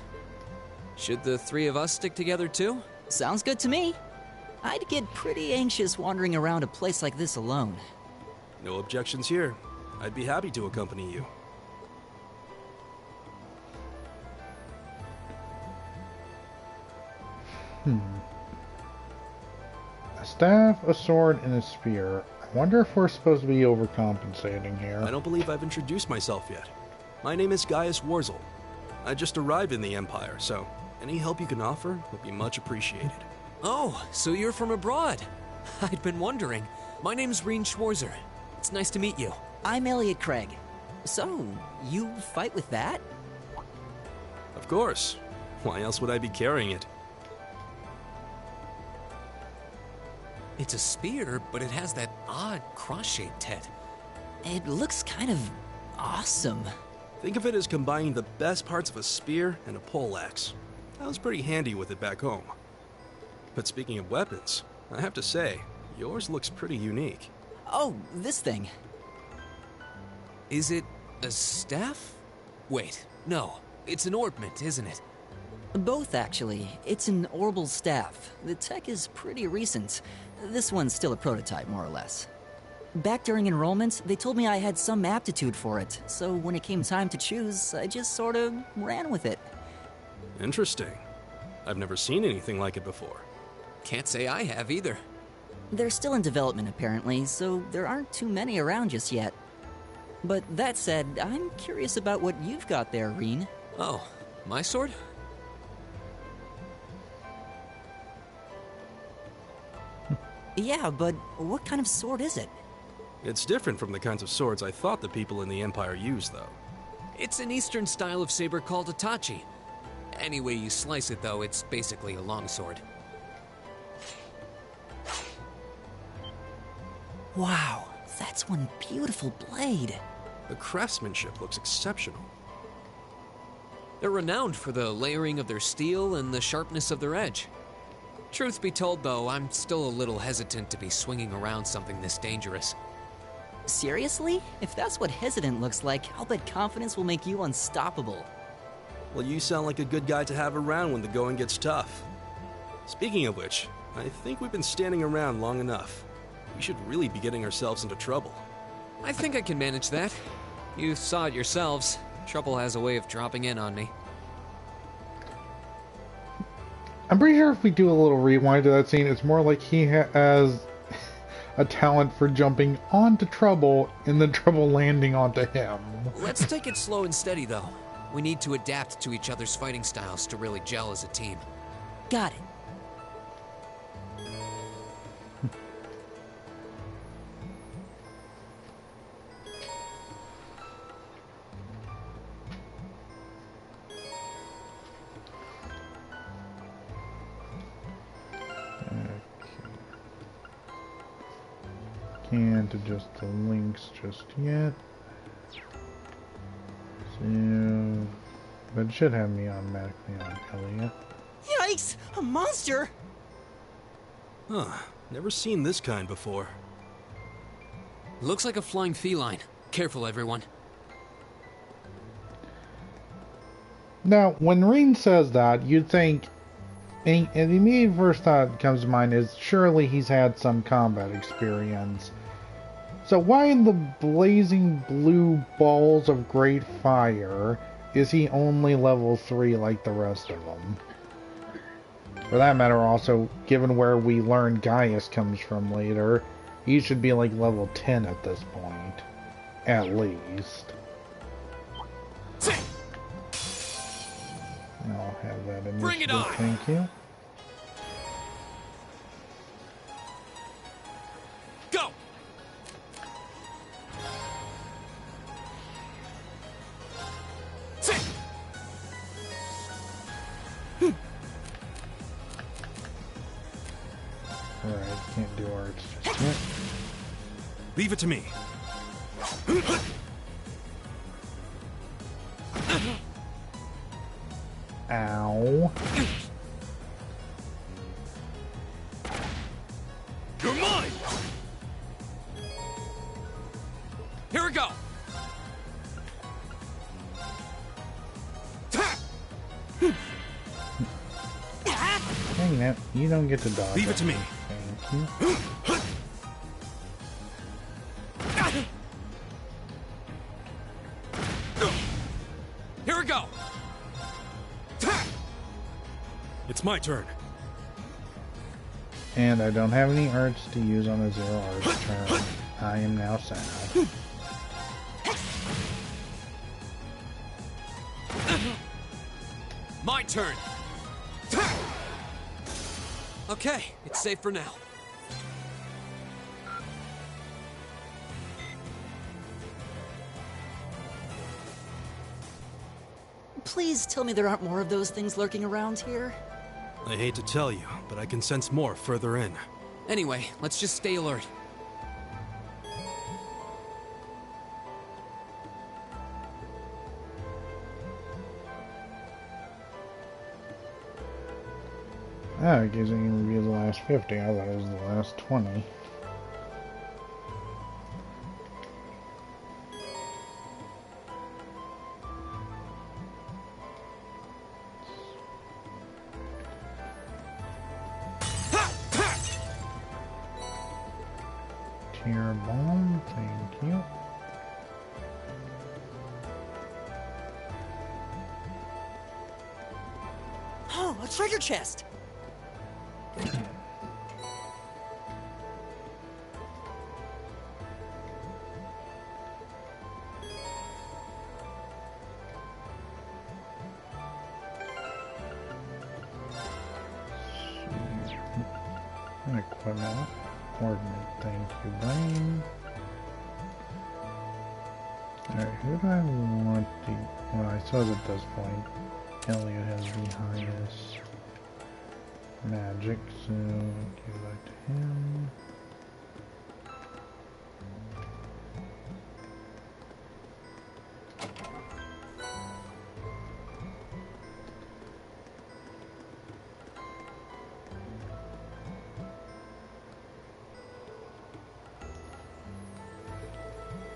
Should the three of us stick together too? Sounds good to me. I'd get pretty anxious wandering around a place like this alone. No objections here. I'd be happy to accompany you. A staff, a sword, and a spear. I wonder if we're supposed to be overcompensating here. I don't believe I've introduced myself yet. My name is Gaius Warzel. I just arrived in the Empire, so any help you can offer would be much appreciated. Oh, so you're from abroad. I'd been wondering. My name's Reen Schwarzer. It's nice to meet you. I'm Elliot Craig. So, you fight with that? Of course. Why else would I be carrying it? It's a spear, but it has that odd cross-shaped head. It looks kind of awesome. Think of it as combining the best parts of a spear and a poleaxe. I was pretty handy with it back home. But speaking of weapons, I have to say, yours looks pretty unique. Oh, this thing. Is it a staff? Wait, no. It's an orbment, isn't it? Both, actually. It's an orbal staff. The tech is pretty recent. This one's still a prototype, more or less. Back during enrollment, they told me I had some aptitude for it, so when it came time to choose, I just sort of ran with it. Interesting. I've never seen anything like it before. Can't say I have either. They're still in development, apparently, so there aren't too many around just yet. But that said, I'm curious about what you've got there, Reen. Oh, my sword? Yeah, but what kind of sword is it? It's different from the kinds of swords I thought the people in the Empire used, though. It's an Eastern style of saber called a tachi. Any way you slice it, though, it's basically a longsword. Wow, that's one beautiful blade. The craftsmanship looks exceptional. They're renowned for the layering of their steel and the sharpness of their edge. Truth be told, though, I'm still a little hesitant to be swinging around something this dangerous. Seriously? If that's what hesitant looks like, I'll bet confidence will make you unstoppable. Well, you sound like a good guy to have around when the going gets tough. Speaking of which, I think we've been standing around long enough. We should really be getting ourselves into trouble. I think I can manage that. You saw it yourselves. Trouble has a way of dropping in on me. I'm pretty sure if we do a little rewind to that scene, it's more like he has a talent for jumping onto trouble and then trouble landing onto him. Let's take it slow and steady, though. We need to adapt to each other's fighting styles to really gel as a team. Got it. Can't adjust the links just yet. So, but it should have me automatically on Elliot. Yikes! A monster! Huh. Never seen this kind before. Looks like a flying feline. Careful, everyone. Now, when Reen says that, you'd think, and the immediate first thought that comes to mind is surely he's had some combat experience. So why in the blazing blue balls of great fire is he only level 3 like the rest of them? For that matter, also, given where we learn Gaius comes from later, he should be like level 10 at this point. At least. I'll have that initiative. Bring it on! Thank you. Go! Alright, can't do arts just yet. Leave it to me. Ow. You're mine! Here we go! Dang it, you don't get to dodge. Leave it to me. Thank you. Here we go! It's my turn. And I don't have any arts to use on a 0 arts turn. I am now sad. My turn! Okay, it's safe for now. please tell me there aren't more of those things lurking around here? I hate to tell you, but I can sense more further in. Anyway, let's just stay alert. Oh, it gives me review the last 50. I thought it was the last 20. Tier bomb, thank you. Oh, a treasure chest! Equipment. Ordnance, thank you, Brain. Alright, who do I want to... Well, I suppose at this point, Elliot has the highest magic, so give that to him.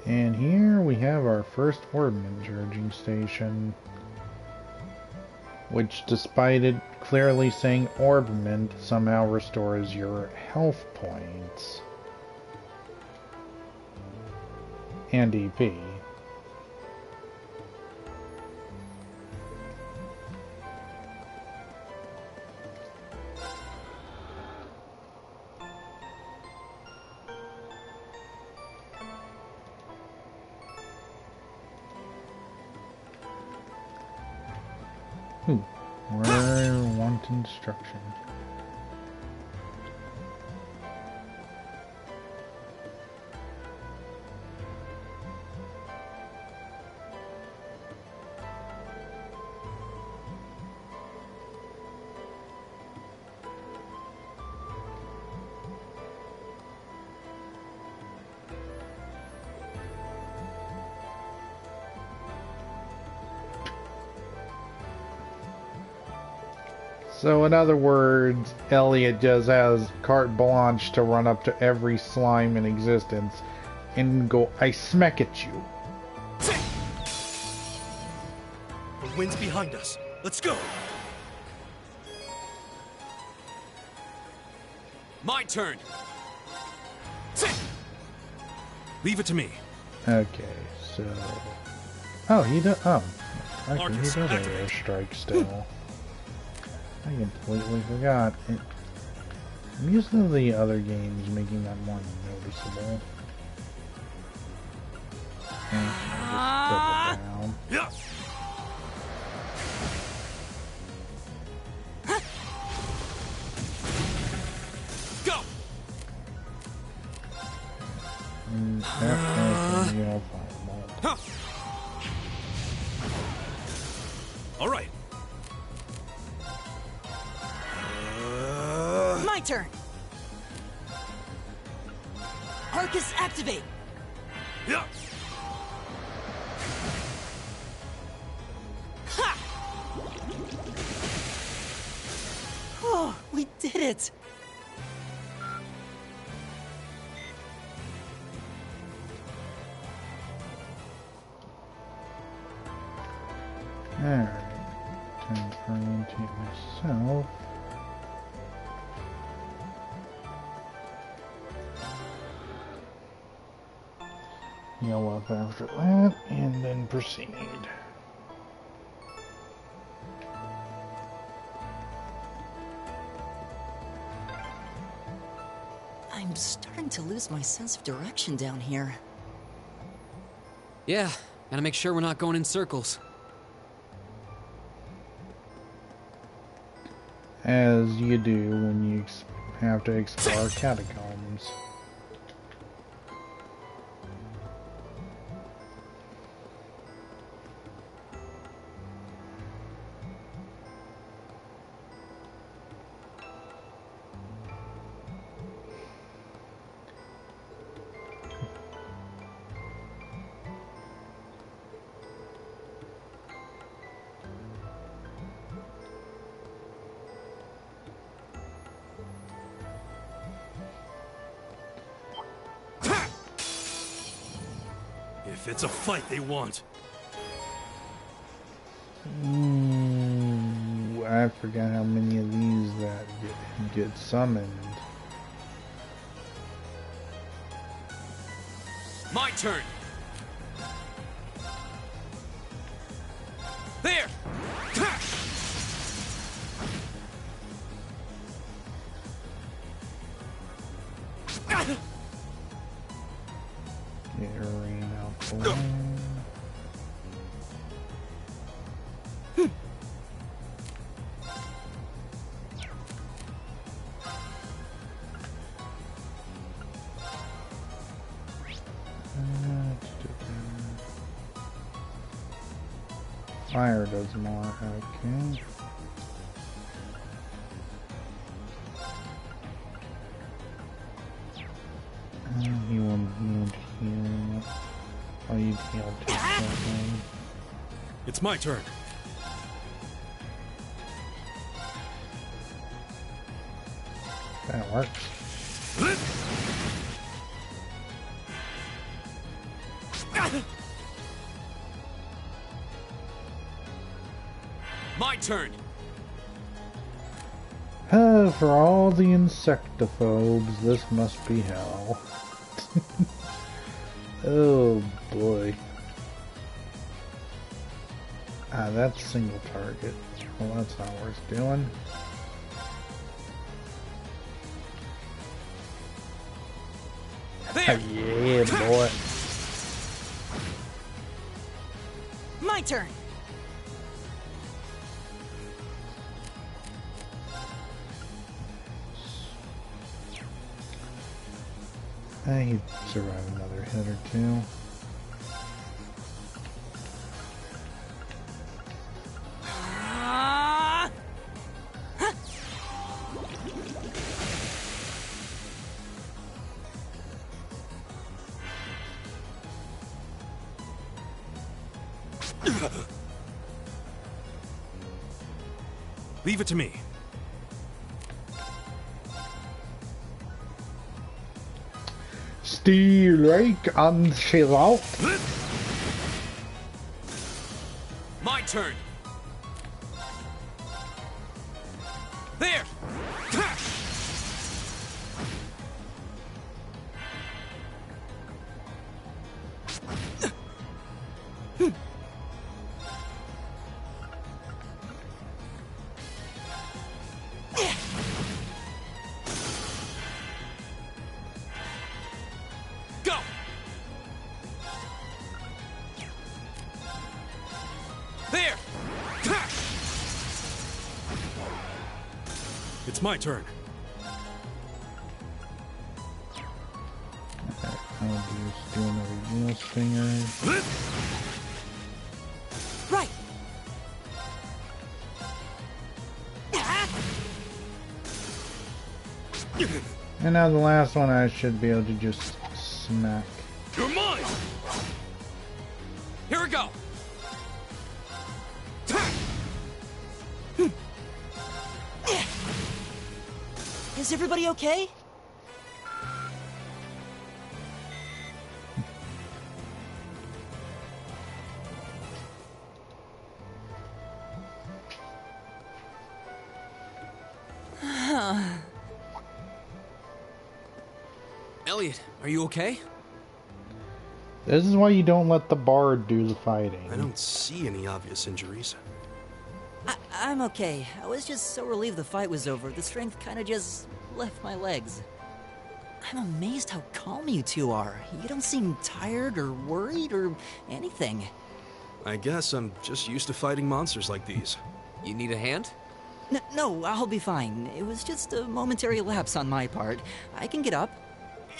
And here we have our first ordnance charging station, which, despite it clearly saying orbment, somehow restores your health points and EP. Where want instruction? So in other words, Elliot just has carte blanche to run up to every slime in existence and go, I smack at you. The wind's behind us. Let's go. My turn. Leave it to me. Okay, so... Oh, he does... Oh. Actually, he does have air strike still. I completely forgot. I'm used to the other games making that more noticeable. And just double down. Yeah. Go. Fireball. All right. My turn! Arcus, activate! Yeah. Ha! Oh, we did it! Alright. Time to orientate myself. Heal up after that, and then proceed. I'm starting to lose my sense of direction down here. Yeah, gotta make sure we're not going in circles. As you do when you have to explore catacombs. if it's a fight they want. Ooh, I forgot how many of these that get summoned. My turn. There. Get her ran out the way. Fire does more, okay. He won't heal. Oh, you healed too. It's my turn. That works. My turn. For all the insectophobes, this must be hell. Oh boy. Ah, that's single target. Well, that's not worth doing. There. Yeah, boy. My turn. He'd survive another hit or two. Leave it to me. Steelrake and she's out. My turn. There. Go. There. It's my turn. I'll just do another wheel stinger. Right. And now the last one I should be able to just smack. You're mine. Here we go. Is everybody okay? Elliot, are you okay? This is why you don't let the bard do the fighting. I don't see any obvious injuries. I'm okay. I was just so relieved the fight was over. The strength kind of just left my legs. I'm amazed how calm you two are. You don't seem tired or worried or anything. I guess I'm just used to fighting monsters like these. You need a hand? No, I'll be fine. It was just a momentary lapse on my part. I can get up.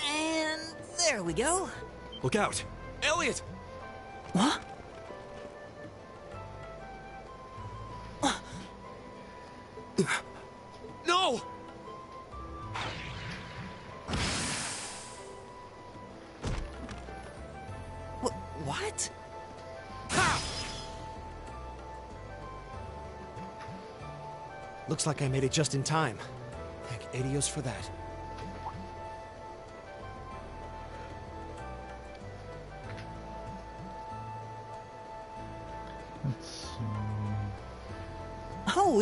And there we go. Look out! Elliot! What? No! What? Looks like I made it just in time. Thank Adios for that.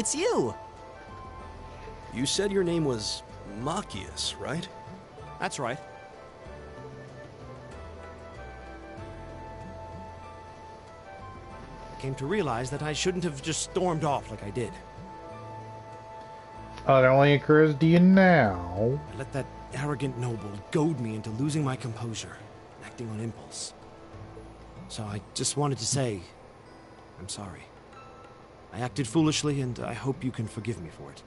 it's you! You said your name was Machias, right? That's right. I came to realize that I shouldn't have just stormed off like I did. Oh, it only occurs to you now. I let that arrogant noble goad me into losing my composure, acting on impulse. So I just wanted to say, I'm sorry. I acted foolishly, and I hope you can forgive me for it.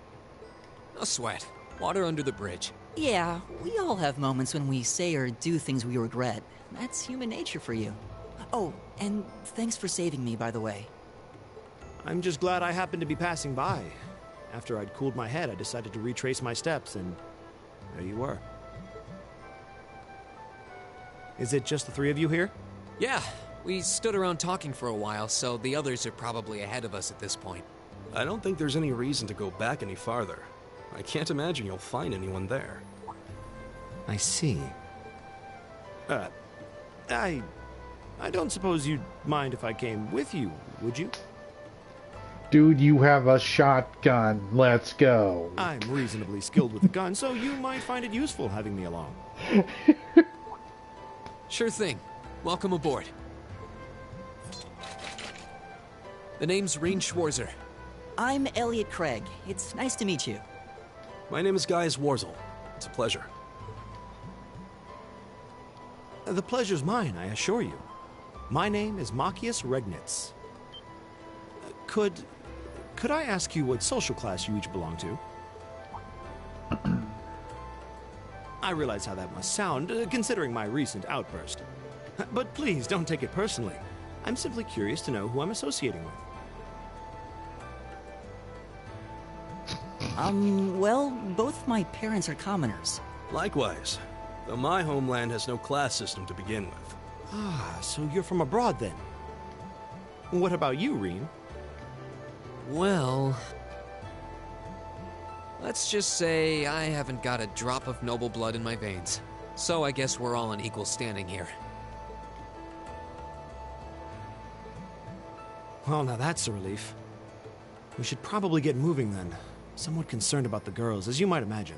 No sweat. Water under the bridge. Yeah, we all have moments when we say or do things we regret. That's human nature for you. Oh, and thanks for saving me, by the way. I'm just glad I happened to be passing by. After I'd cooled my head, I decided to retrace my steps, and there you were. Is it just the three of you here? Yeah, we stood around talking for a while, so the others are probably ahead of us at this point. I don't think there's any reason to go back any farther. I can't imagine you'll find anyone there. I see. I don't suppose you'd mind if I came with you, would you? Dude, you have a shotgun. Let's go. I'm reasonably skilled with a gun, so you might find it useful having me along. Sure thing. Welcome aboard. The name's Rean Schwarzer. I'm Elliot Craig. It's nice to meet you. My name is Gaius Warzel. It's a pleasure. The pleasure's mine, I assure you. My name is Machias Regnitz. Could I ask you what social class you each belong to? I realize how that must sound, considering my recent outburst. But please, don't take it personally. I'm simply curious to know who I'm associating with. Well, both my parents are commoners. Likewise, though my homeland has no class system to begin with. Ah, so you're from abroad then. What about you, Rean? Well, let's just say I haven't got a drop of noble blood in my veins. So I guess we're all on equal standing here. Well, now that's a relief. We should probably get moving then. Somewhat concerned about the girls, as you might imagine.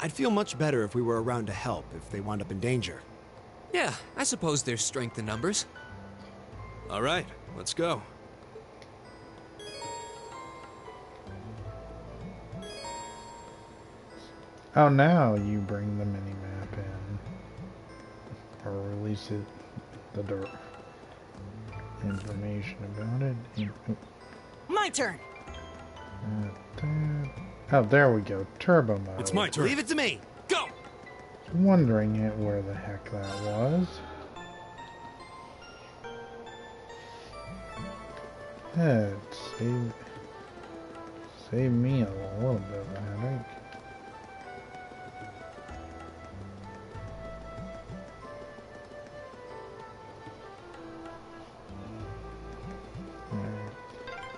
I'd feel much better if we were around to help if they wound up in danger. Yeah, I suppose there's strength in numbers. All right, let's go. Oh, now you bring the mini-map in. Or release it, the dirt. Information about it. My turn! Oh, there we go. Turbo mode. It's my turn. Leave it to me. Go! Wondering where the heck that was. Yeah, save me a little bit of a headache.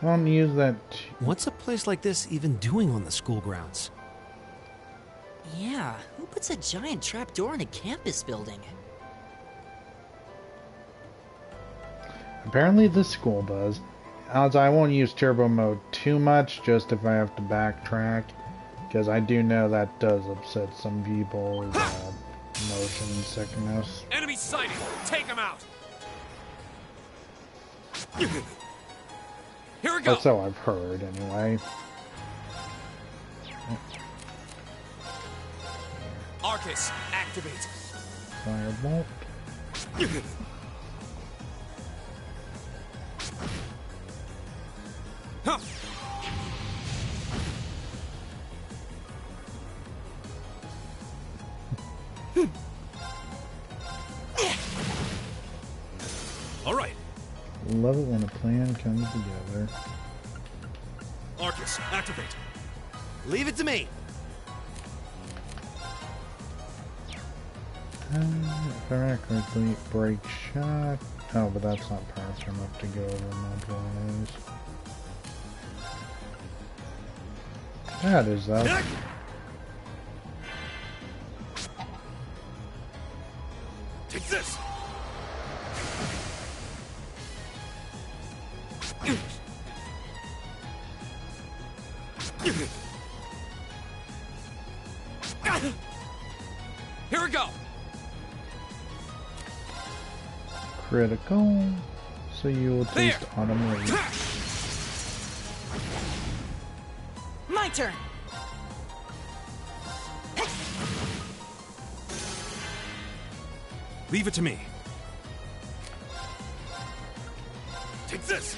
I don't use that. What's a place like this even doing on the school grounds? Yeah, who puts a giant trapdoor in a campus building? Apparently the school does. As I won't use turbo mode too much, just if I have to backtrack, because I do know that does upset some people's motion sickness. Enemy sighted! Take him out! Here we go! Or so I've heard, anyway. Arcus, activate! Firebolt. Huh. All right. Love it when a plan comes together. Arcus, activate. Leave it to me. If I remember correctly, break shot. Oh, but that's not powerful enough to go over multiple enemies. That is though. Take this. Here we go. Critical. So you will taste autumn leaves. My turn. Leave it to me. Take this.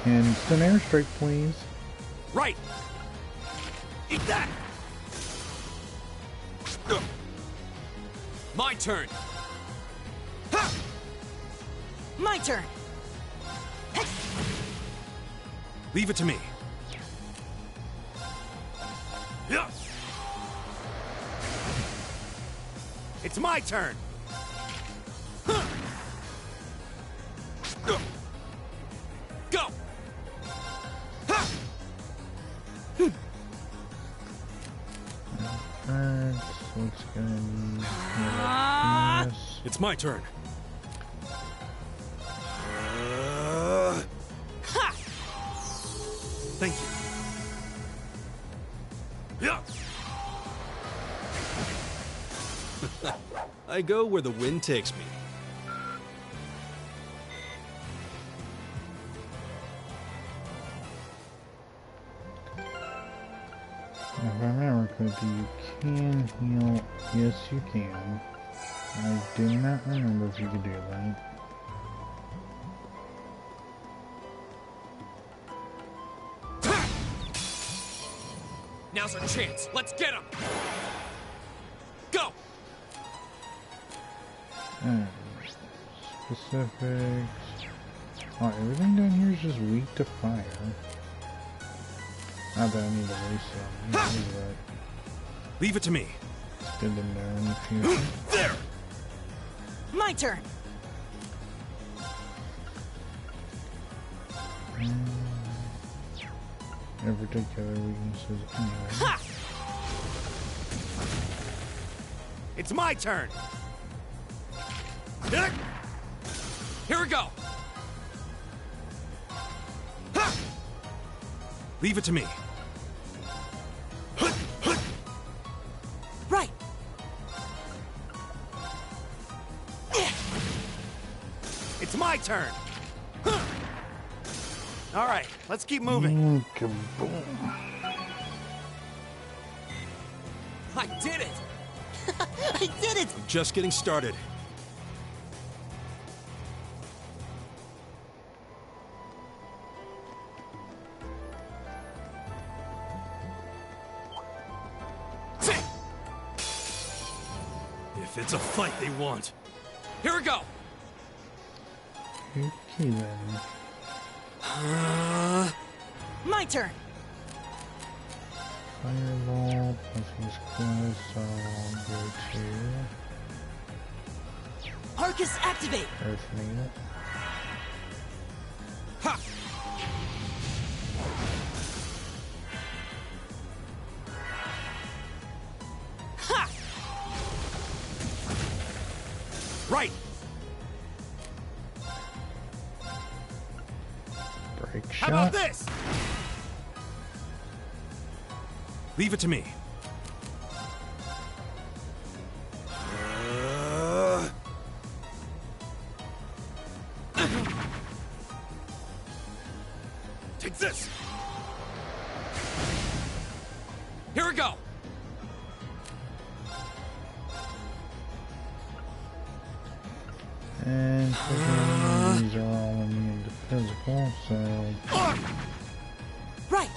Instant airstrike, please. Right. Eat that. My turn. My turn. Leave it to me. Yeah. It's my turn. Go. Alright, so it's gonna be... It's my turn. Thank you. Yeah. I go where the wind takes me. If I remember correctly, you can heal. Yes, you can. I do not remember if you could do that. Now's our chance. Let's get him. Go. Specifics. Oh, everything down here is just weak to fire. Not that I need to waste it. Leave it to me. It's good to know in the future. There. My turn. No particular weaknesses anyway. Ha! It's my turn. Here we go. Leave it to me. Right. It's my turn. All right, let's keep moving. I did it. I did it! Just getting started. If it's a fight they want. Here we go. Okay then. My turn. Fireball, plus he's close, so I'll go to Arcus activate. Earth Needle. Ha! Ha! Right. Break How shot. about this? Leave it to me. Take this. Here we go. And these are all immune to physical, so Right.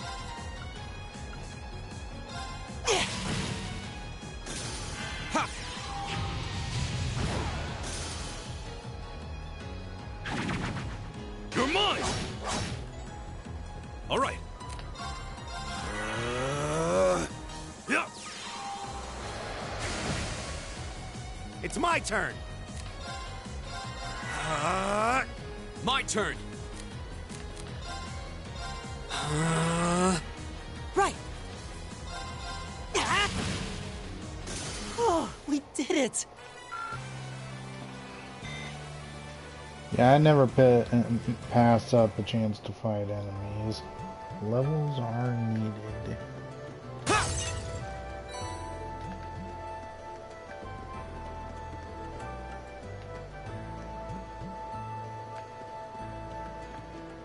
Ha! You're mine. All right. Yeah. It's my turn. My turn. Right. Oh, we did it! yeah, I never pass up a chance to fight enemies. Levels are needed.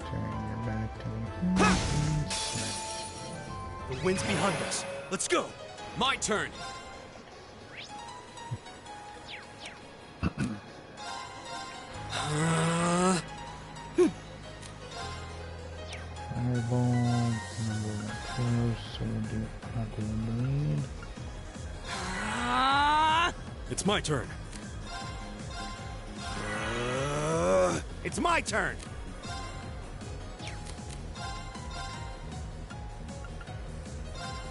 Turn your back to The wind's behind us. Let's go. My turn. Fireball, number one close, so we'll do Aqua Blade. It's my turn. It's my turn.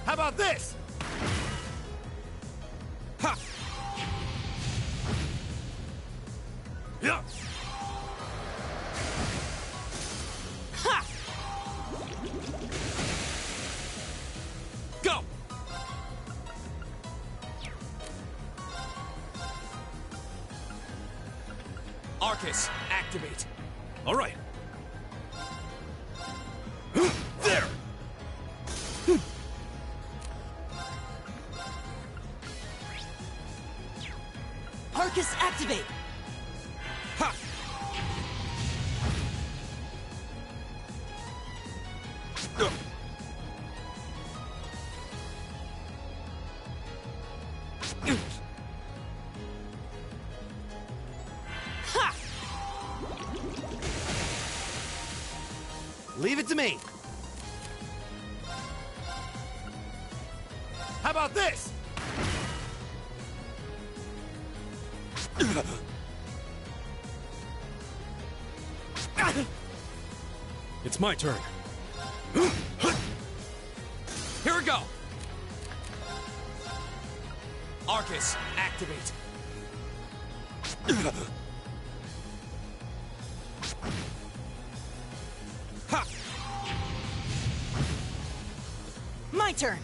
How about this? Ha! Yeah. Ha! Go! Arcus, activate. All right. There! Arcus, activate! Ha! Ha! Leave it to me. How about this? It's my turn. Here we go. Arcus, activate. Ha! My turn!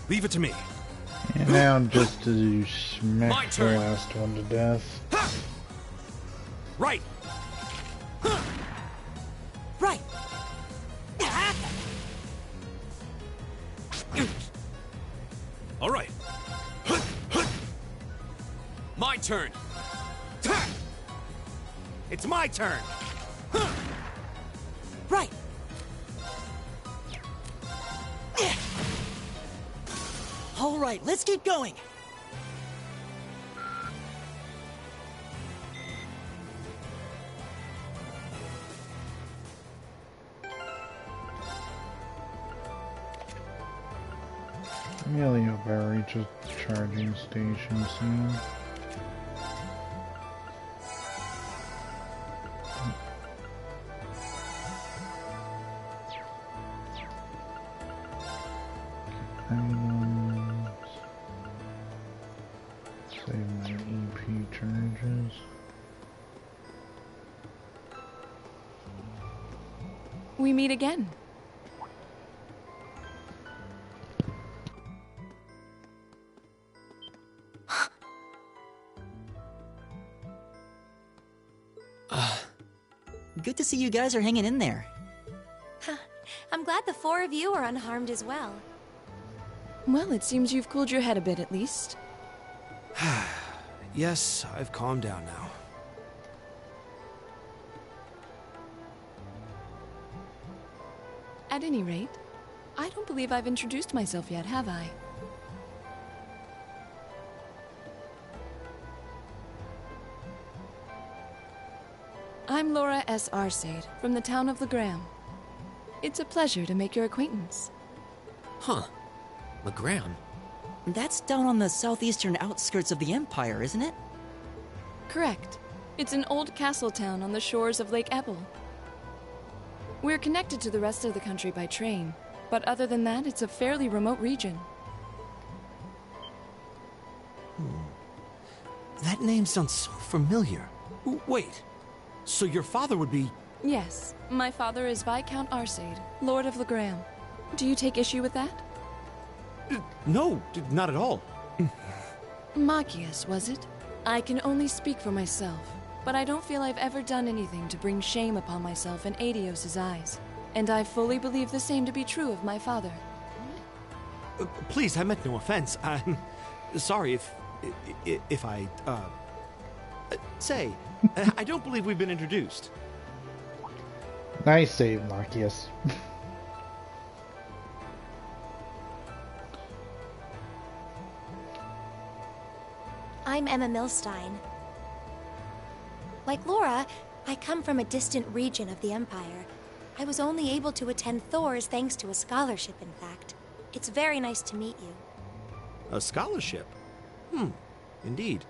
Leave it to me. And now just to smack My the turn. last one to death. Right. Right! All right. My turn. It's my turn. Right! All right, let's keep going! I really hope I reach a charging station soon. Items. Save my EP charges. We meet again. Good to see you guys are hanging in there. I'm glad the four of you are unharmed as well. Well, it seems you've cooled your head a bit at least. Yes, I've calmed down now. At any rate, I don't believe I've introduced myself yet, have I? I'm Laura S. Arcade, from the town of Legram. It's a pleasure to make your acquaintance. Huh. Legram? That's down on the southeastern outskirts of the Empire, isn't it? Correct. It's an old castle town on the shores of Lake Ebble. We're connected to the rest of the country by train, but other than that, it's a fairly remote region. That name sounds so familiar. Wait, so your father would be... Yes, my father is Viscount Arcade, Lord of Legram. Do you take issue with that? No, not at all. Machias, was it? I can only speak for myself. but I don't feel I've ever done anything to bring shame upon myself in Adios' eyes. And I fully believe the same to be true of my father. Please, I meant no offense. I'm sorry if I, say, I don't believe we've been introduced. Nice save, Marcus. I'm Emma Milstein. Like Laura, I come from a distant region of the Empire. I was only able to attend Thor's thanks to a scholarship, in fact. It's very nice to meet you. A scholarship? Indeed.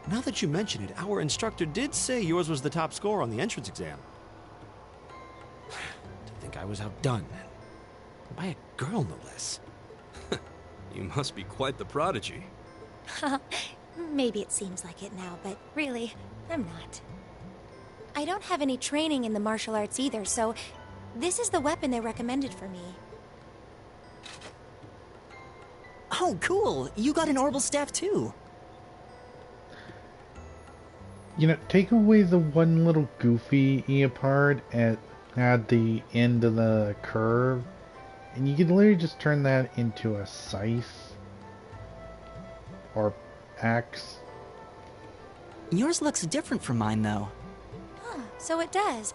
Now that you mention it, our instructor did say yours was the top score on the entrance exam. To think I was outdone. By a girl, no less. You must be quite the prodigy. Maybe it seems like it now, but really, I'm not. I don't have any training in the martial arts either, so this is the weapon they recommended for me. Oh, cool! You got an orbital staff too! You know, take away the one little goofy part at the end of the curve, and you can literally just turn that into a scythe. Or axe. Yours looks different from mine, though. Huh, so it does.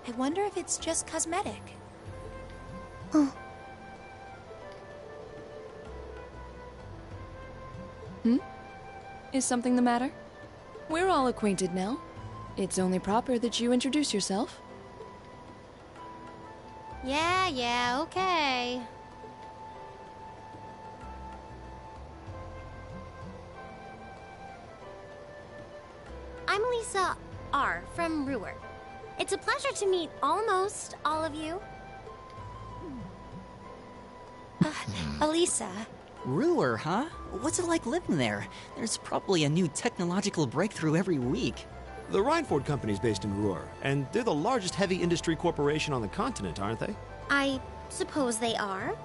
I wonder if it's just cosmetic. Is something the matter? We're all acquainted now. It's only proper that you introduce yourself. Yeah, okay. I'm Lisa R. from Ruhr. It's a pleasure to meet almost all of you. Elisa. Ruhr, huh? What's it like living there? There's probably a new technological breakthrough every week. The Reinford Company's based in Ruhr, and they're the largest heavy industry corporation on the continent, aren't they? I suppose they are.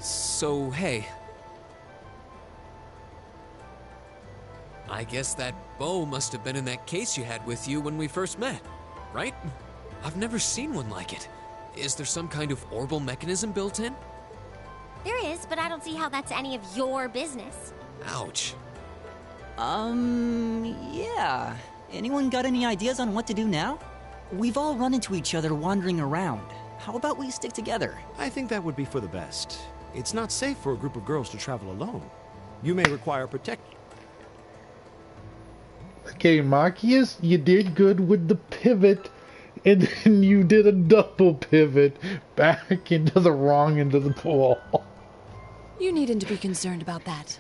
So, hey. I guess that bow must have been in that case you had with you when we first met, right? I've never seen one like it. Is there some kind of orbital mechanism built in? There is, but I don't see how that's any of your business. Ouch. Yeah. Anyone got any ideas on what to do now? We've all run into each other wandering around. How about we stick together? I think that would be for the best. It's not safe for a group of girls to travel alone. You may require protection. Okay, Marcus, you did good with the pivot, and then you did a double pivot back into the wrong end of the pool. You needn't to be concerned about that.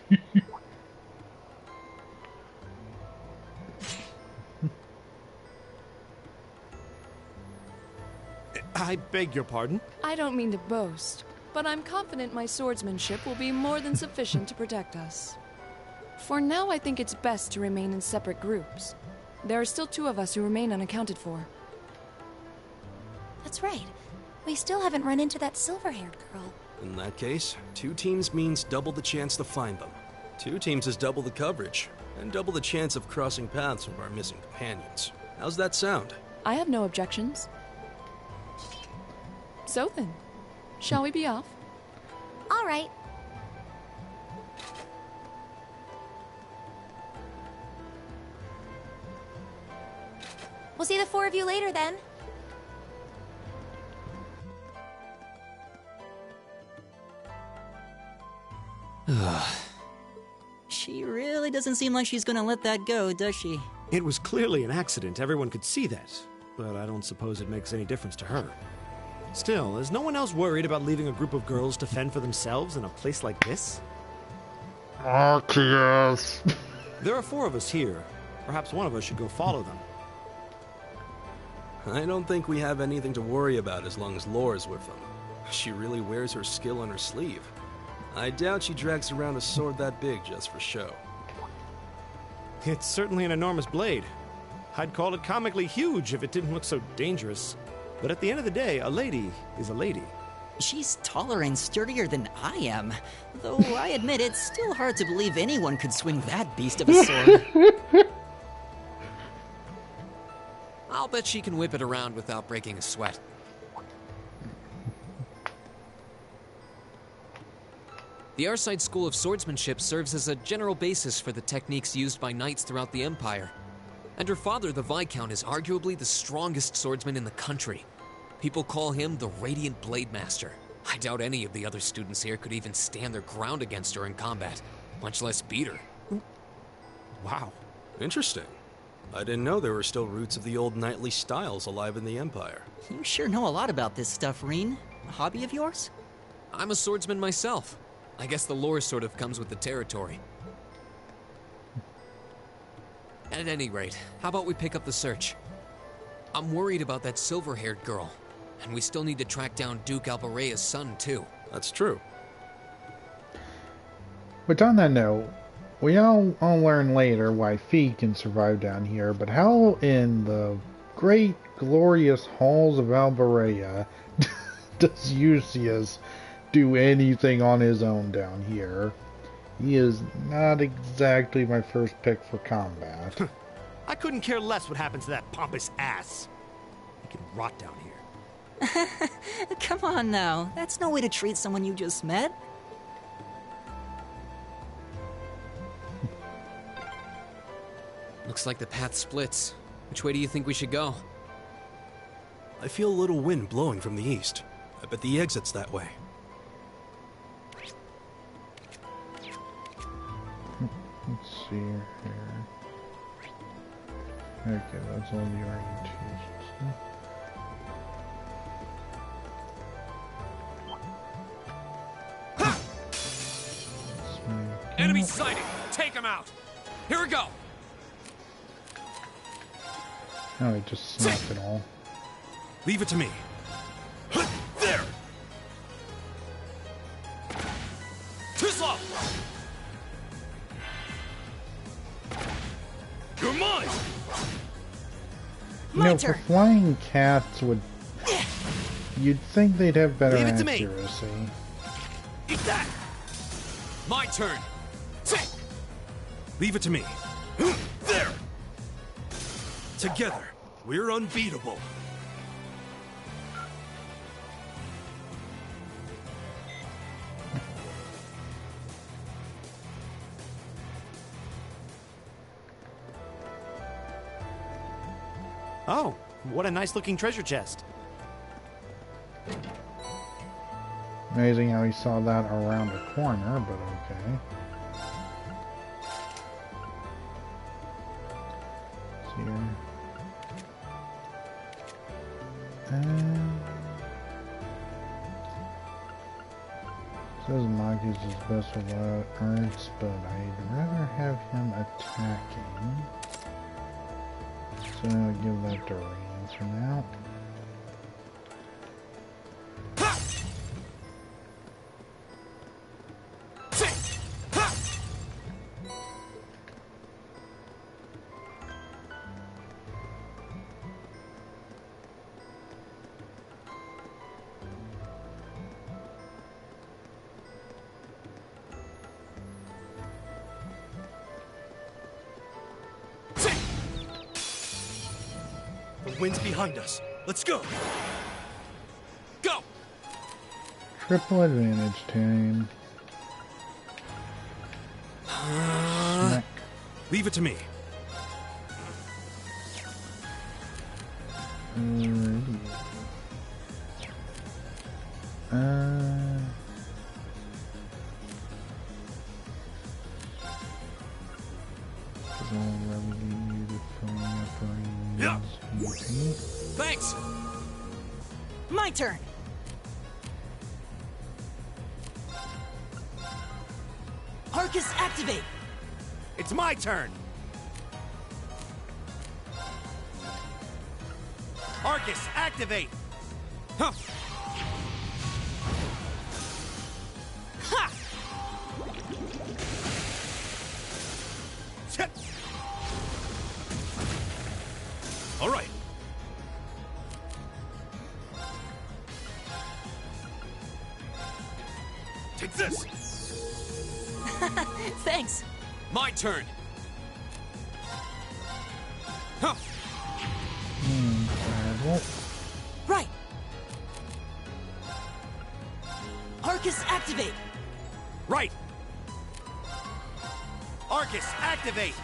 I beg your pardon? I don't mean to boast, but I'm confident my swordsmanship will be more than sufficient to protect us. For now, I think it's best to remain in separate groups. There are still 2 of us who remain unaccounted for. That's right. We still haven't run into that silver-haired girl. In that case, 2 teams means double the chance to find them. 2 teams is double the coverage, and double the chance of crossing paths with our missing companions. How's that sound? I have no objections. So then, shall we be off? All right. We'll see the 4 of you later then. She really doesn't seem like she's gonna let that go, does she? It was clearly an accident, everyone could see that. But I don't suppose it makes any difference to her. Still, is no one else worried about leaving a group of girls to fend for themselves in a place like this? Marcus! There are 4 of us here. Perhaps one of us should go follow them. I don't think we have anything to worry about as long as Laura's with them. She really wears her skill on her sleeve. I doubt she drags around a sword that big just for show. It's certainly an enormous blade. I'd call it comically huge if it didn't look so dangerous. But at the end of the day, a lady is a lady. She's taller and sturdier than I am. Though I admit it's still hard to believe anyone could swing that beast of a sword. I'll bet she can whip it around without breaking a sweat. The Arside School of Swordsmanship serves as a general basis for the techniques used by knights throughout the Empire. And her father, the Viscount, is arguably the strongest swordsman in the country. People call him the Radiant Blade Master. I doubt any of the other students here could even stand their ground against her in combat, much less beat her. Wow, interesting. I didn't know there were still roots of the old knightly styles alive in the Empire. You sure know a lot about this stuff, Reen. A hobby of yours? I'm a swordsman myself. I guess the lore sort of comes with the territory. At any rate, how about we pick up the search? I'm worried about that silver-haired girl, and we still need to track down Duke Albarea's son, too. That's true. But on that note, we all learn later why Fee can survive down here, but how in the great, glorious halls of Albarea does Euseus do anything on his own down here? He is not exactly my first pick for combat. I couldn't care less what happens to that pompous ass. He can rot down here. Come on now, that's no way to treat someone you just met. Looks like the path splits. Which way do you think we should go? I feel a little wind blowing from the east. I bet the exit's that way. Let's see here. Okay, that's all the orientation stuff. Enemy sighted! Take him out! Here we go! Oh, I just snapped it all. Leave it to me. There! Too slow! You're mine! You know, for flying cats would... You'd think they'd have better Leave it to me. accuracy. Eat that! My turn! Leave it to me. There! Together, we're unbeatable. Oh, what a nice-looking treasure chest. Amazing how he saw that around a corner, but okay. Let's see here. Says Maki's his best with arts, but I'd rather have him attacking. So I'll give that to Reigns for now. The wind's behind us. Let's go. Go. Triple advantage team. Smack. Leave it to me. Alrighty. Thanks! My turn! Arcus, activate! It's my turn. Arcus, activate. Huh. Ha! All right. My turn. Huh. Right! Arcus, activate! Right! Arcus, activate!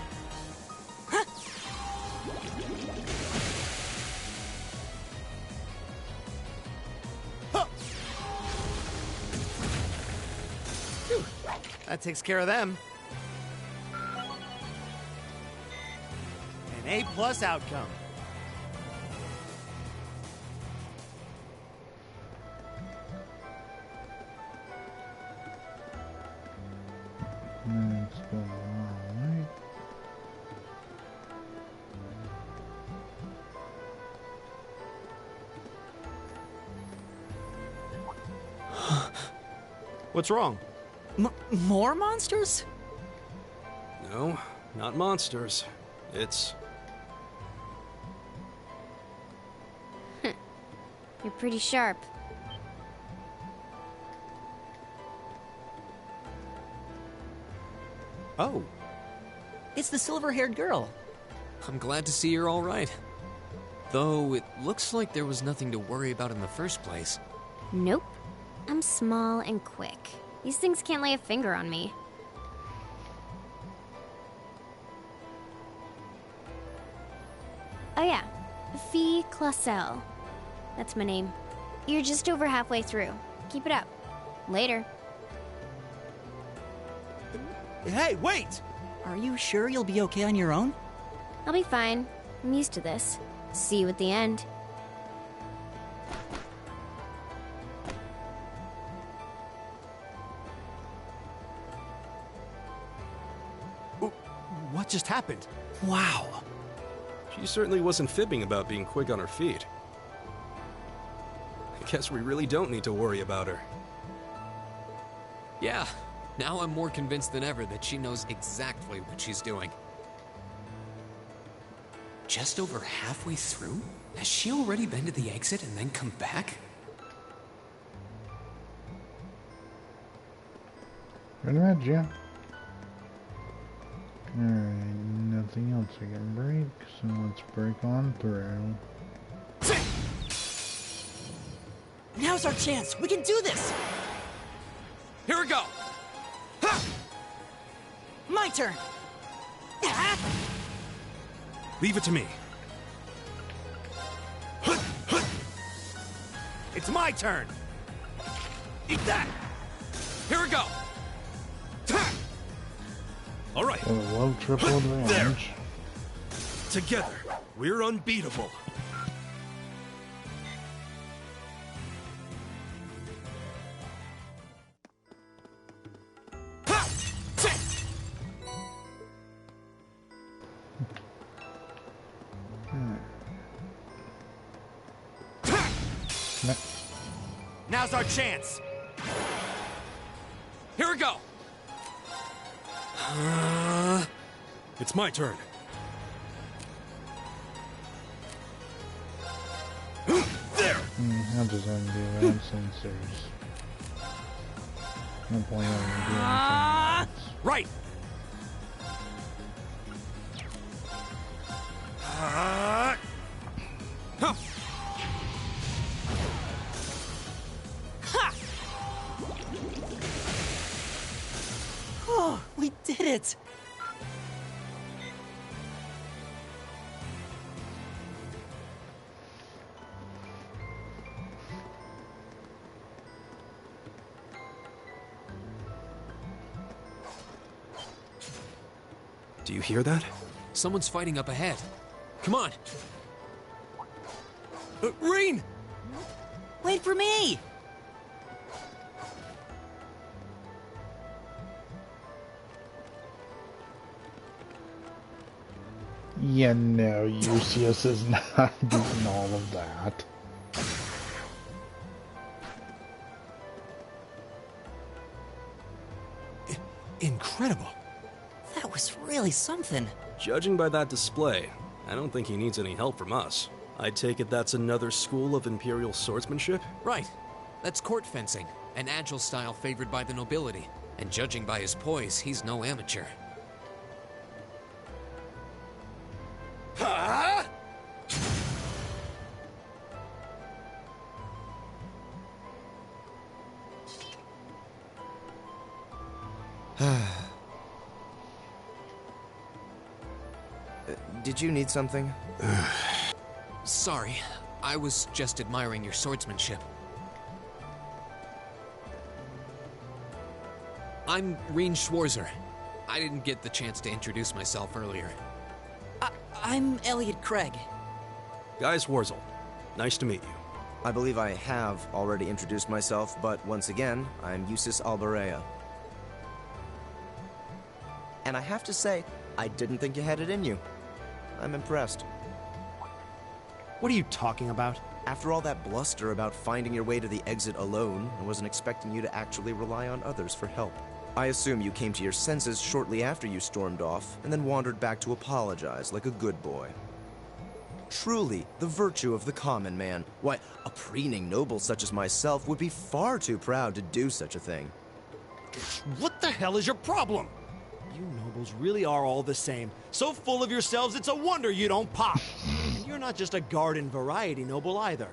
Phew, that takes care of them. An A+ outcome. Let's go alright. What's wrong? More monsters? No, not monsters. It's... You're pretty sharp. Oh. It's the silver-haired girl. I'm glad to see you're all right. Though it looks like there was nothing to worry about in the first place. Nope. I'm small and quick. These things can't lay a finger on me. Oh yeah, Fee Clausel. That's my name. You're just over halfway through. Keep it up. Later. Hey, wait! Are you sure you'll be okay on your own? I'll be fine. I'm used to this. See you at the end. What just happened? Wow. She certainly wasn't fibbing about being quick on her feet. I guess we really don't need to worry about her. Yeah, now I'm more convinced than ever that she knows exactly what she's doing. Just over halfway through? Has she already been to the exit and then come back? Pretty much, yeah. Alright, nothing else I can break, so let's break on through. Now's our chance! We can do this! Here we go! Ha! My turn! Leave it to me. It's my turn! Eat that! Here we go! All right. A low triple advantage. Together, we're unbeatable. Now's our chance. Here we go! It's my turn. There! How does that do that since there's no point in doing anything else? Right! Huh. Oh, we did it! Do you hear that? Someone's fighting up ahead. Come on! Reen! Wait for me! Yeah, no, Lucius is not doing all of that. Incredible. That was really something. Judging by that display, I don't think he needs any help from us. I take it that's another school of Imperial swordsmanship? Right. That's court fencing, an agile style favored by the nobility. And judging by his poise, he's no amateur. Huh? Did you need something? Sorry, I was just admiring your swordsmanship. I'm Reen Schwarzer. I didn't get the chance to introduce myself earlier. I'm Elliot Craig. Guys Warzel. Nice to meet you. I believe I have already introduced myself, but once again, I'm Eustace Alberea. And I have to say, I didn't think you had it in you. I'm impressed. What are you talking about? After all that bluster about finding your way to the exit alone, I wasn't expecting you to actually rely on others for help. I assume you came to your senses shortly after you stormed off, and then wandered back to apologize like a good boy. Truly, the virtue of the common man. Why, a preening noble such as myself would be far too proud to do such a thing. What the hell is your problem? You nobles really are all the same. So full of yourselves, it's a wonder you don't pop. And you're not just a garden variety noble either.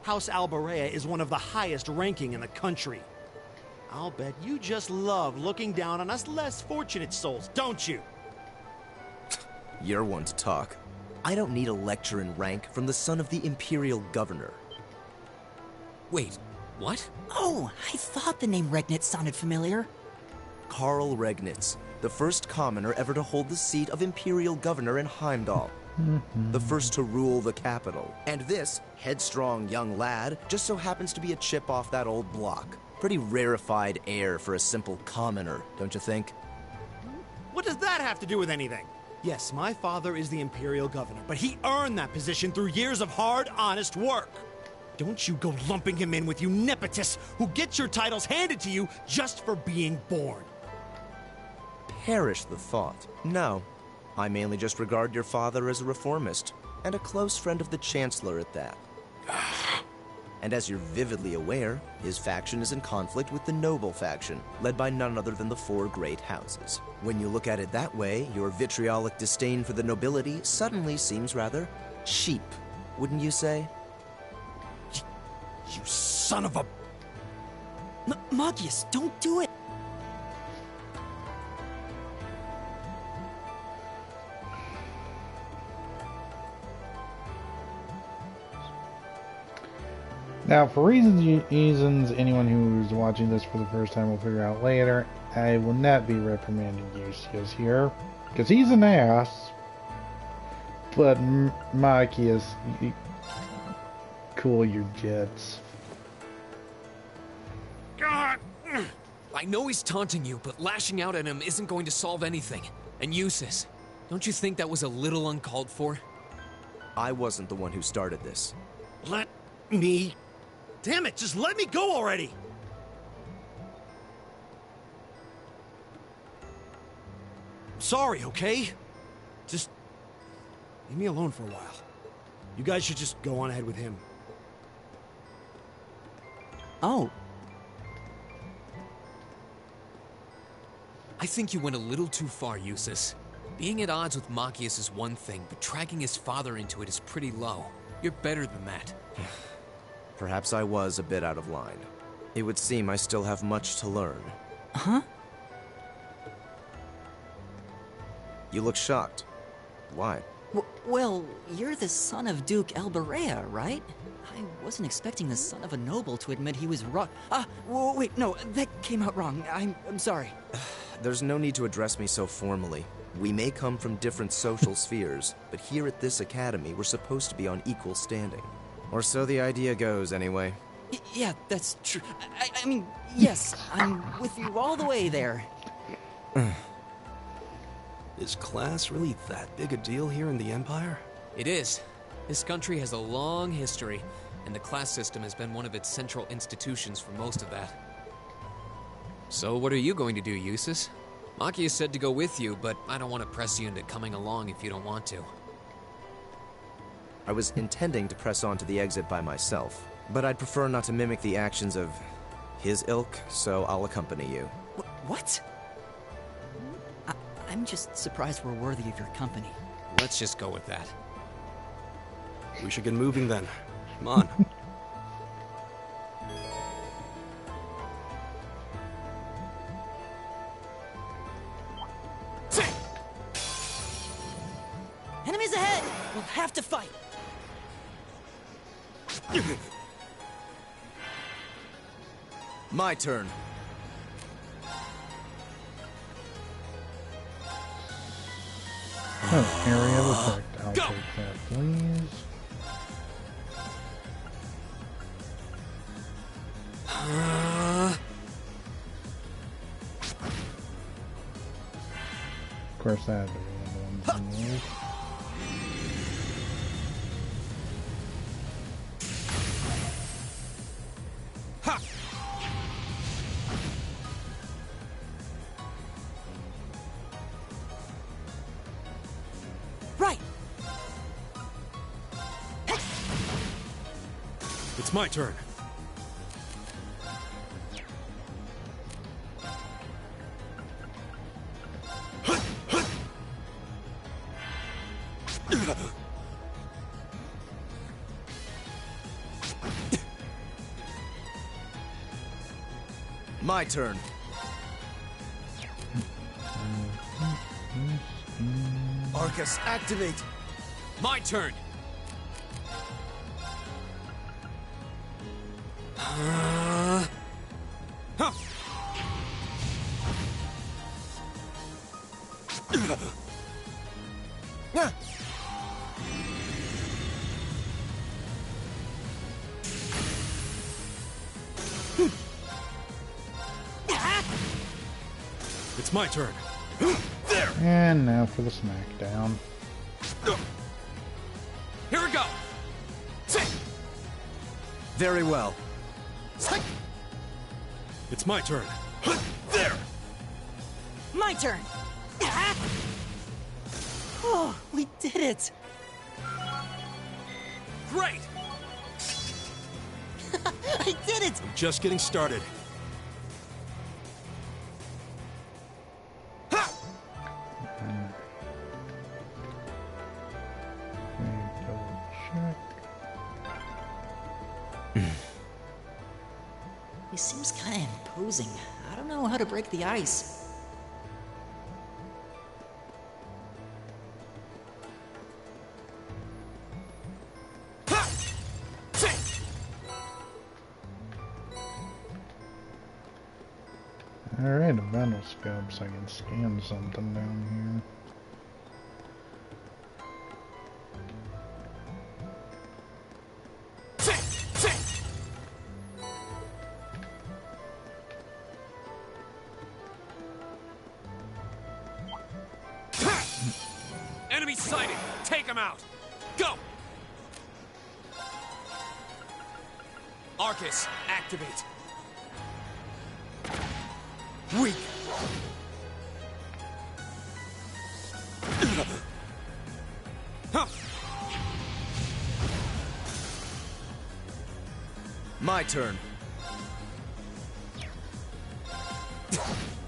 House Alberea is one of the highest ranking in the country. I'll bet you just love looking down on us less fortunate souls, don't you? You're one to talk. I don't need a lecture in rank from the son of the Imperial Governor. Wait, what? Oh, I thought the name Regnitz sounded familiar. Karl Regnitz, the first commoner ever to hold the seat of Imperial Governor in Heimdall. The first to rule the capital. And this headstrong young lad just so happens to be a chip off that old block. Pretty rarefied air for a simple commoner, don't you think? What does that have to do with anything? Yes, my father is the Imperial Governor, but he earned that position through years of hard, honest work. Don't you go lumping him in with you nepotists who get your titles handed to you just for being born. Perish the thought. No, I mainly just regard your father as a reformist, and a close friend of the Chancellor at that. And as you're vividly aware, his faction is in conflict with the noble faction, led by none other than the four great houses. When you look at it that way, your vitriolic disdain for the nobility suddenly seems rather cheap, wouldn't you say? You son of a... Magius, don't do it! Now, for reasons anyone who's watching this for the first time will figure out later, I will not be reprimanding Eustace here, because he's an ass. But Magius, cool your jets. God! I know he's taunting you, but lashing out at him isn't going to solve anything. And Eustace, don't you think that was a little uncalled for? I wasn't the one who started this. Let me... Damn it, just let me go already! I'm sorry, okay? Just leave me alone for a while. You guys should just go on ahead with him. Oh. I think you went a little too far, Eustace. Being at odds with Magius is one thing, but dragging his father into it is pretty low. You're better than that. Perhaps I was a bit out of line. It would seem I still have much to learn. Huh? You look shocked. Why? Well, you're the son of Duke Alberea, right? I wasn't expecting the son of a noble to admit he was wrong. Wait, no, that came out wrong. I'm sorry. There's no need to address me so formally. We may come from different social spheres, but here at this academy, we're supposed to be on equal standing. Or so the idea goes, anyway. Yeah, that's true. I mean, yes, I'm with you all the way there. Is class really that big a deal here in the Empire? It is. This country has a long history, and the class system has been one of its central institutions for most of that. So what are you going to do, Eustace? Magius said to go with you, but I don't want to press you into coming along if you don't want to. I was intending to press on to the exit by myself, but I'd prefer not to mimic the actions of his ilk, so I'll accompany you. What? I'm just surprised we're worthy of your company. Let's just go with that. We should get moving then. Come on. Enemies ahead! We'll have to fight. My turn. Oh, area of effect. I'll take that, please. Of course, that had to be one of the ones in the Right. It's my turn. My turn. Arcus, activate. My turn. It's my turn. There. And now for the smackdown. Here we go. Very well. It's my turn. There. My turn. Oh, we did it. Great. I did it. I'm just getting started. He seems kind of imposing. I don't know how to break the ice. Alright, a battle scope so I can scan something down here. Enemy sighted! Take him out! Go! Arcus, activate. Weak. My turn.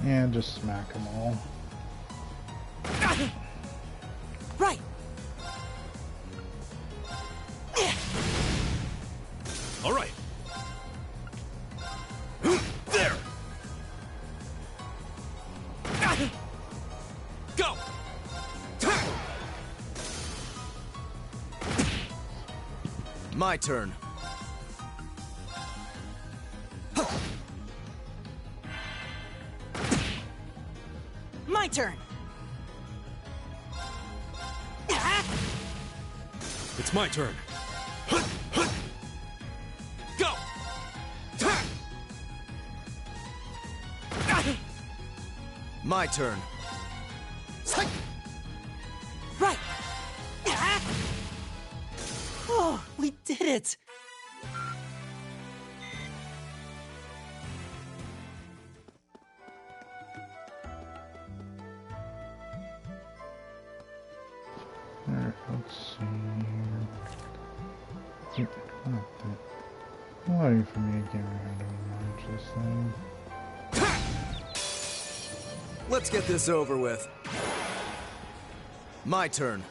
Yeah, just smack them all. Right. All right. There! Go! My turn. My turn. It's my turn. Go! My turn. Right. Oh, we did it. Alright, let's see here. Not that. Why for me, I can't remember how to launch this thing. Let's get this over with. My turn.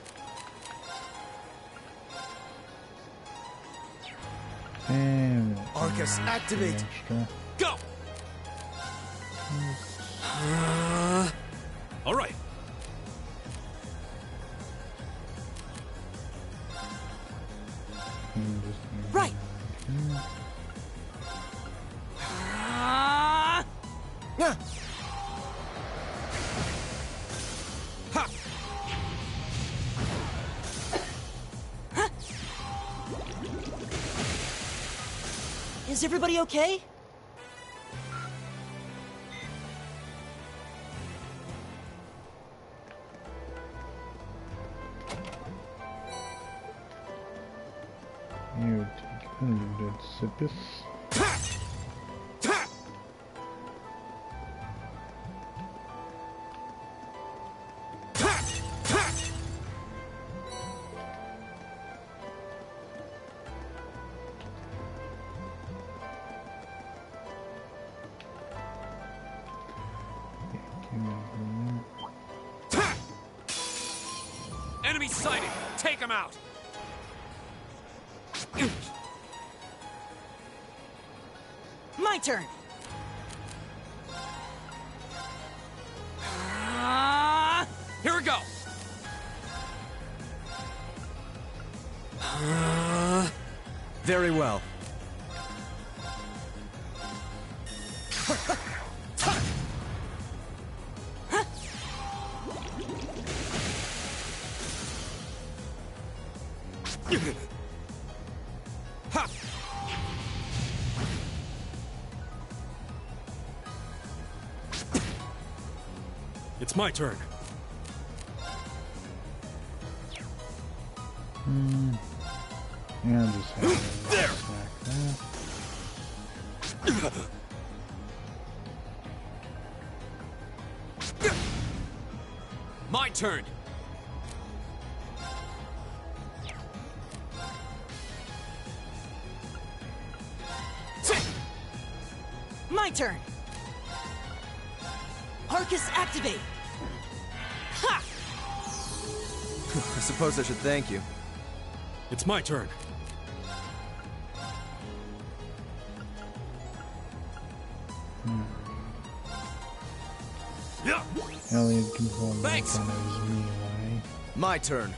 And Arcus, activate. extra. Go! All right. Right. Yeah. Is everybody okay? You take a little sip. Enemy sighted! Take him out! My turn. Here we go! Very well. Ha! It's my turn. Yeah, just have a There! snack there. My turn! My turn. Arcus, activate. Ha! I suppose I should thank you. It's my turn. Elliot can hold that Thanks. kind of his melee. My turn.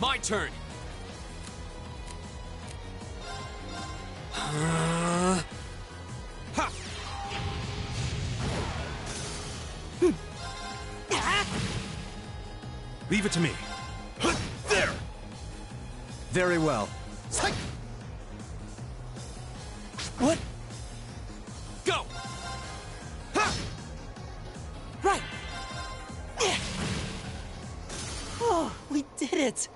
My turn! Ha! Leave it to me. There! Very well. What? Go! Right. Oh, we did it.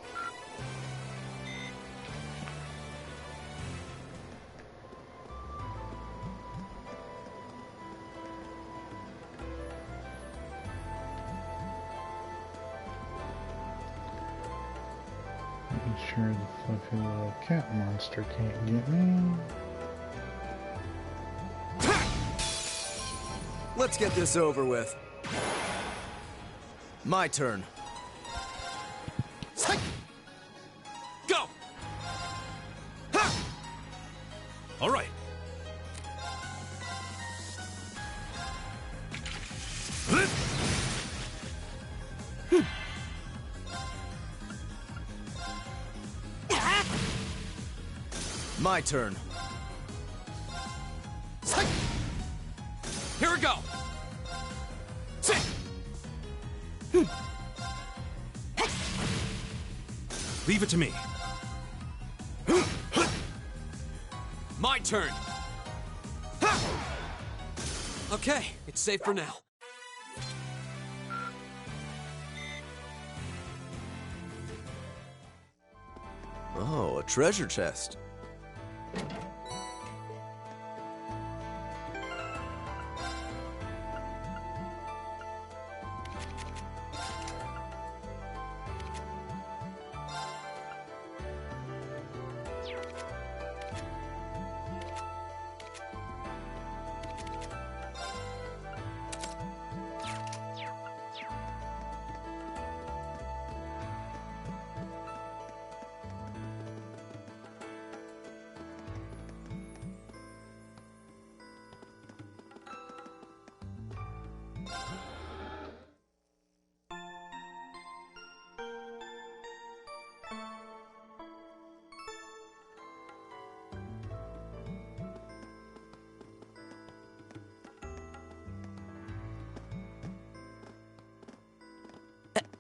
Making sure the fluffy little cat monster can't get me. Let's get this over with. My turn. Go! All right. My turn. Here we go! Leave it to me. My turn! Okay, it's safe for now. Oh, a treasure chest.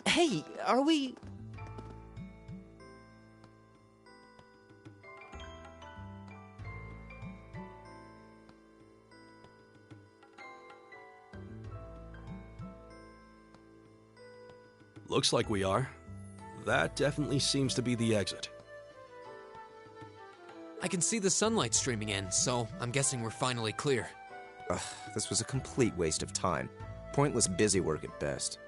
Hey, are we... Looks like we are. That definitely seems to be the exit. I can see the sunlight streaming in, so I'm guessing we're finally clear. Ugh, this was a complete waste of time. Pointless busy work at best.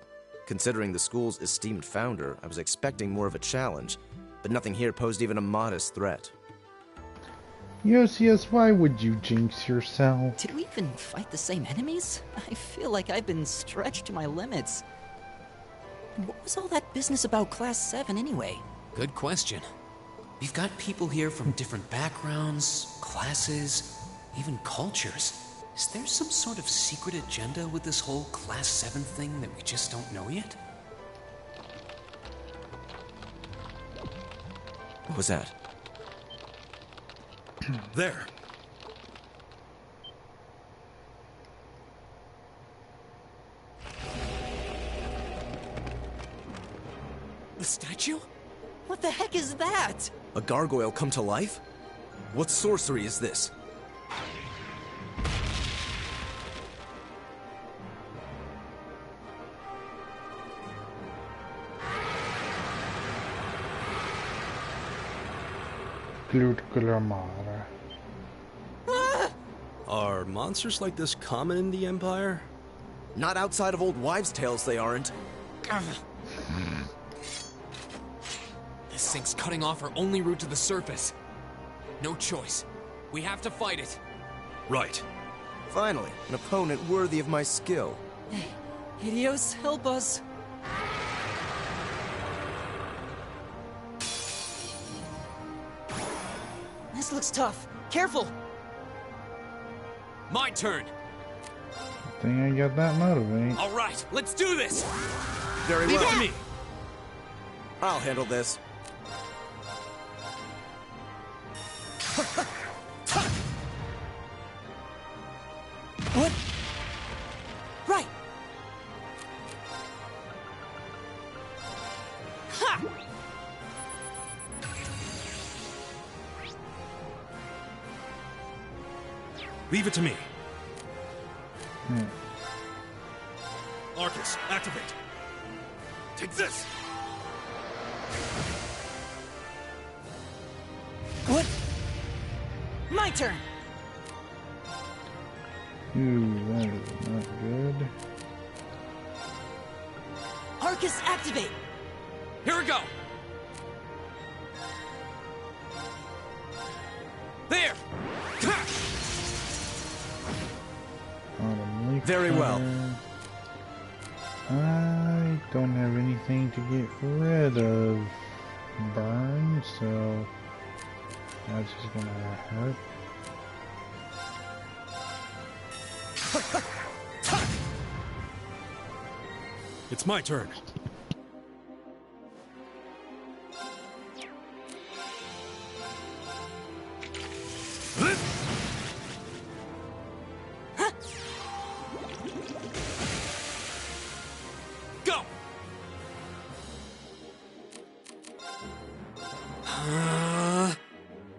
Considering the school's esteemed founder, I was expecting more of a challenge, but nothing here posed even a modest threat. Yosius, why would you jinx yourself? Did we even fight the same enemies? I feel like I've been stretched to my limits. What was all that business about Class 7 anyway? Good question. We've got people here from different backgrounds, classes, even cultures. Is there some sort of secret agenda with this whole Class 7 thing that we just don't know yet? What was that? There. The statue? What the heck is that? A gargoyle come to life? What sorcery is this? Are monsters like this common in the Empire? Not outside of old wives' tales, they aren't. This thing's cutting off our only route to the surface. No choice. We have to fight it. Right. Finally, an opponent worthy of my skill. Hey, Hideos, help us. This looks tough. Careful! My turn! I think I got that motivate. All right, let's do this! Very Leave well. it to me! I'll handle this. What? Right! Ha! Leave it to me. Arcus, activate. Take this! What? My turn! Ooh, that is not good. Arcus, activate! Here we go! There! Autumn leaf Very well. I don't have anything to get rid of burn, so that's just gonna hurt. It's my turn. Go!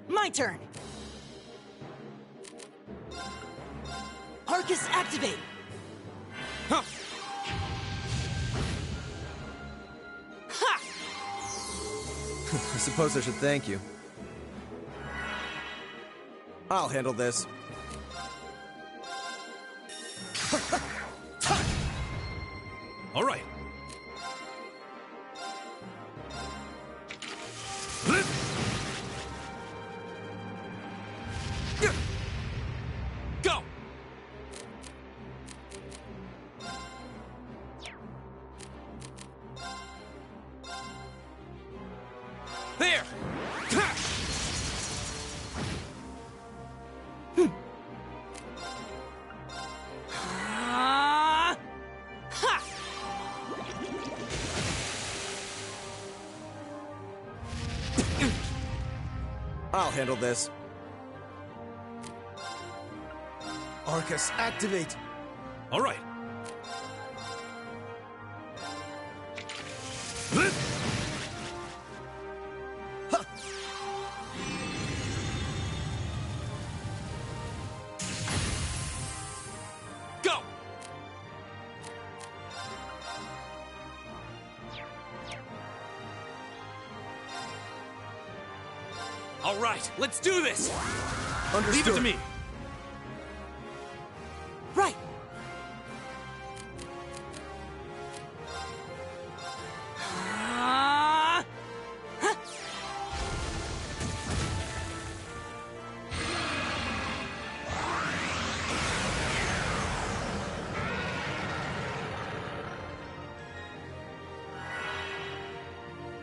My turn! Arcus, activate! Huh. I suppose I should thank you. I'll handle this. All right. Go! There! I'll handle this. Arcus, activate! All right. Go! All right, let's do this! Understood. Leave it to me. Right!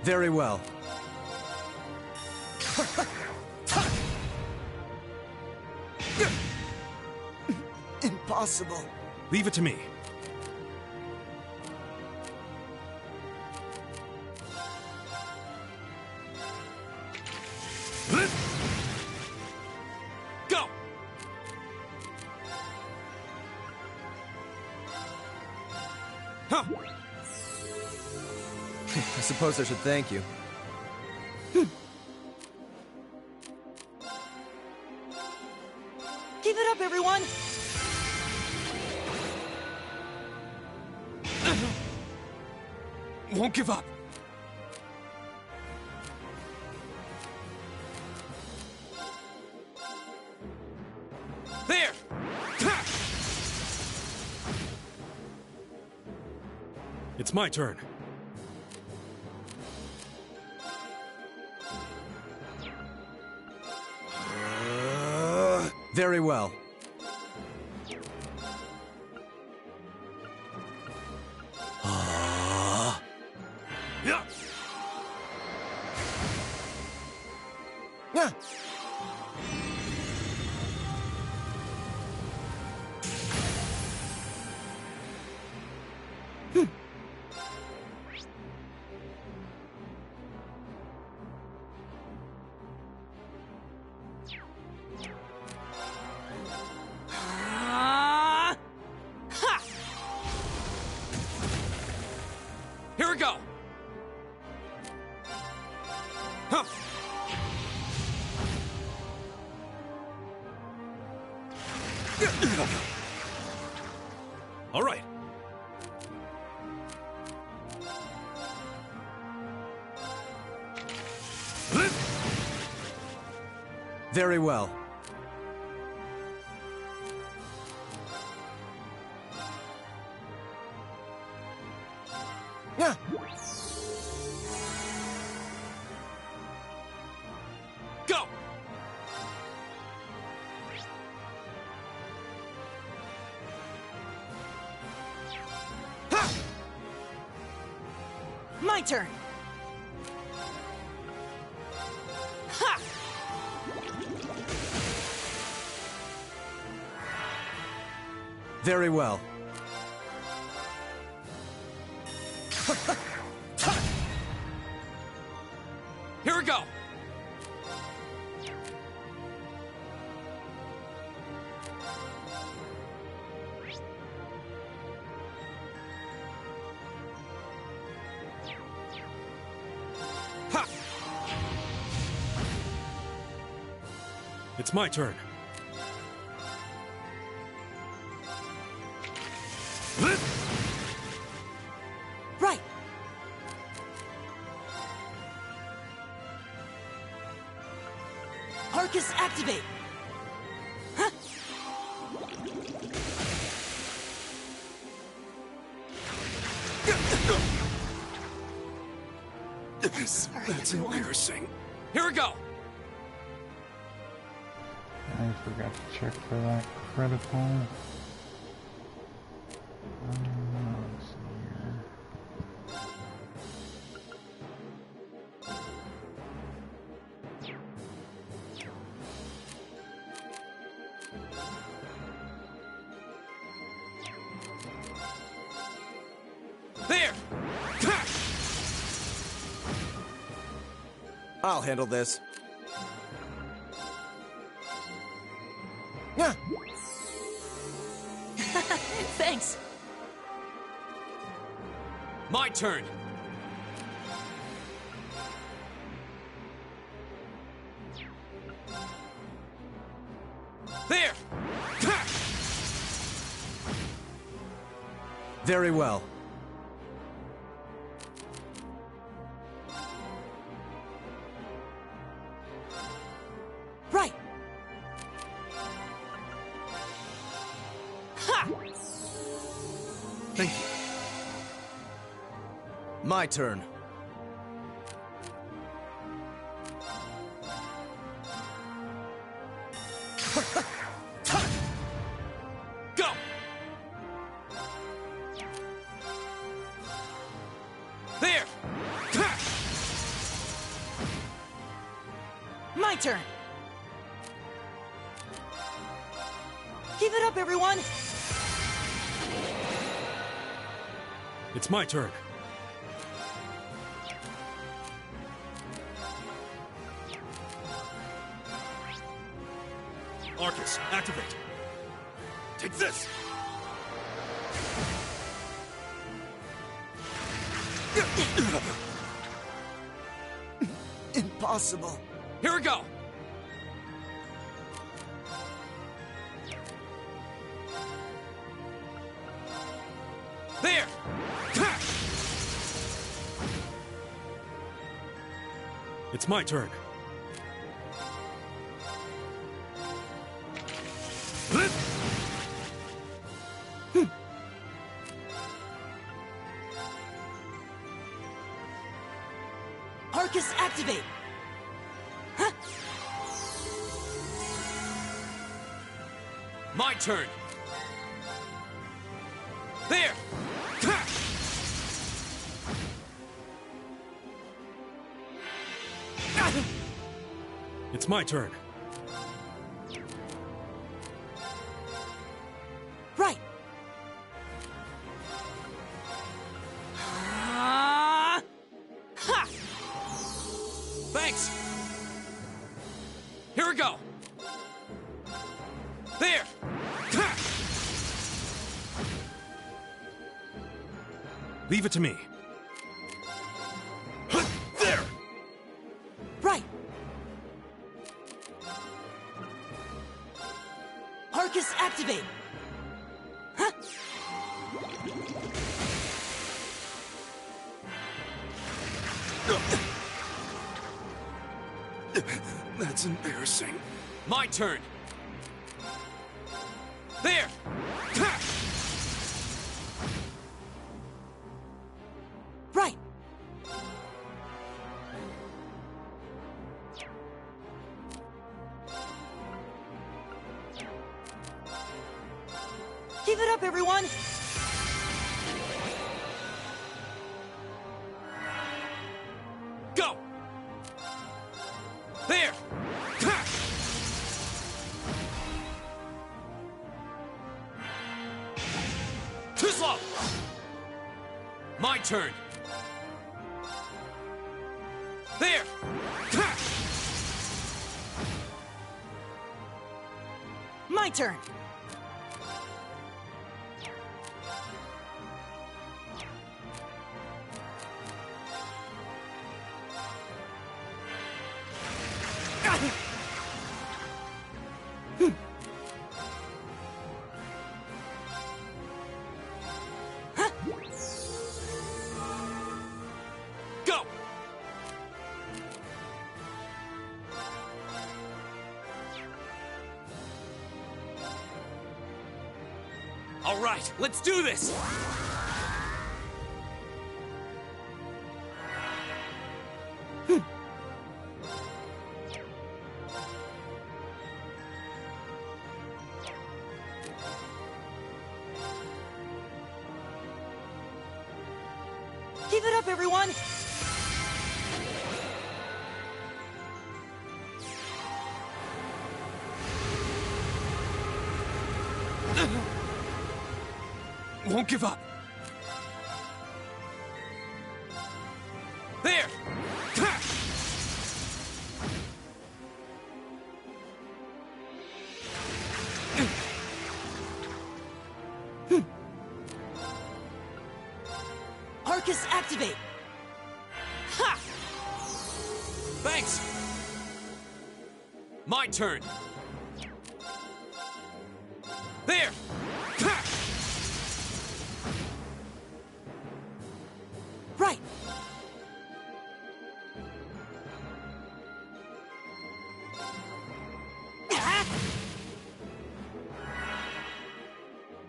Very well. Impossible. Leave it to me. Go! Huh. I suppose I should thank you. Keep it up, everyone! Won't give up. There! It's my turn. Very well. Yeah. Yeah. Here we go! Huh. All right. Very well. Yeah. Go! My turn! Ha! Very well. Here we go! Ha! It's my turn. Right! Arcus, activate! Huh? That's embarrassing. Here we go! I forgot to check for that critical. Let's see here. There! I'll handle this. Thanks! My turn! There! Very well. Right! Ha! Thank you. My turn. Go! There! My turn! Give it up, everyone! It's my turn. Arcus, activate. Take this! Impossible. Here we go! There! It's my turn. Arcus, activate! Huh? My turn! There! It's my turn. Right! Ha! Thanks! Here we go! There! Leave it to me. There! Right! Arcus, activate! Huh? That's embarrassing. My turn! There! Right! Give it up, everyone! Go! There! Too slow! My turn! There! My turn! Go! All right, let's do this! Give it up, everyone! Won't give up. There! Arcus, activate! Ha! Thanks! My turn! There! Ha! Right!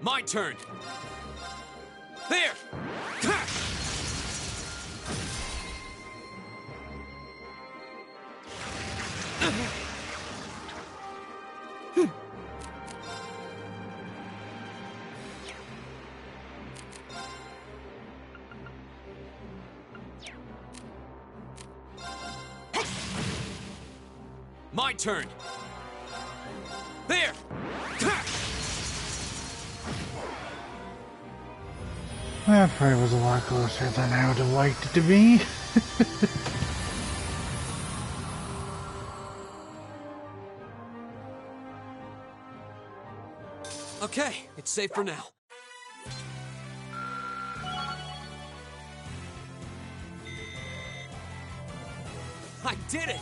My turn! There! Ha! My turn! There! Ha! That fight was a lot closer than I would have liked it to be. Okay, it's safe for now. I did it!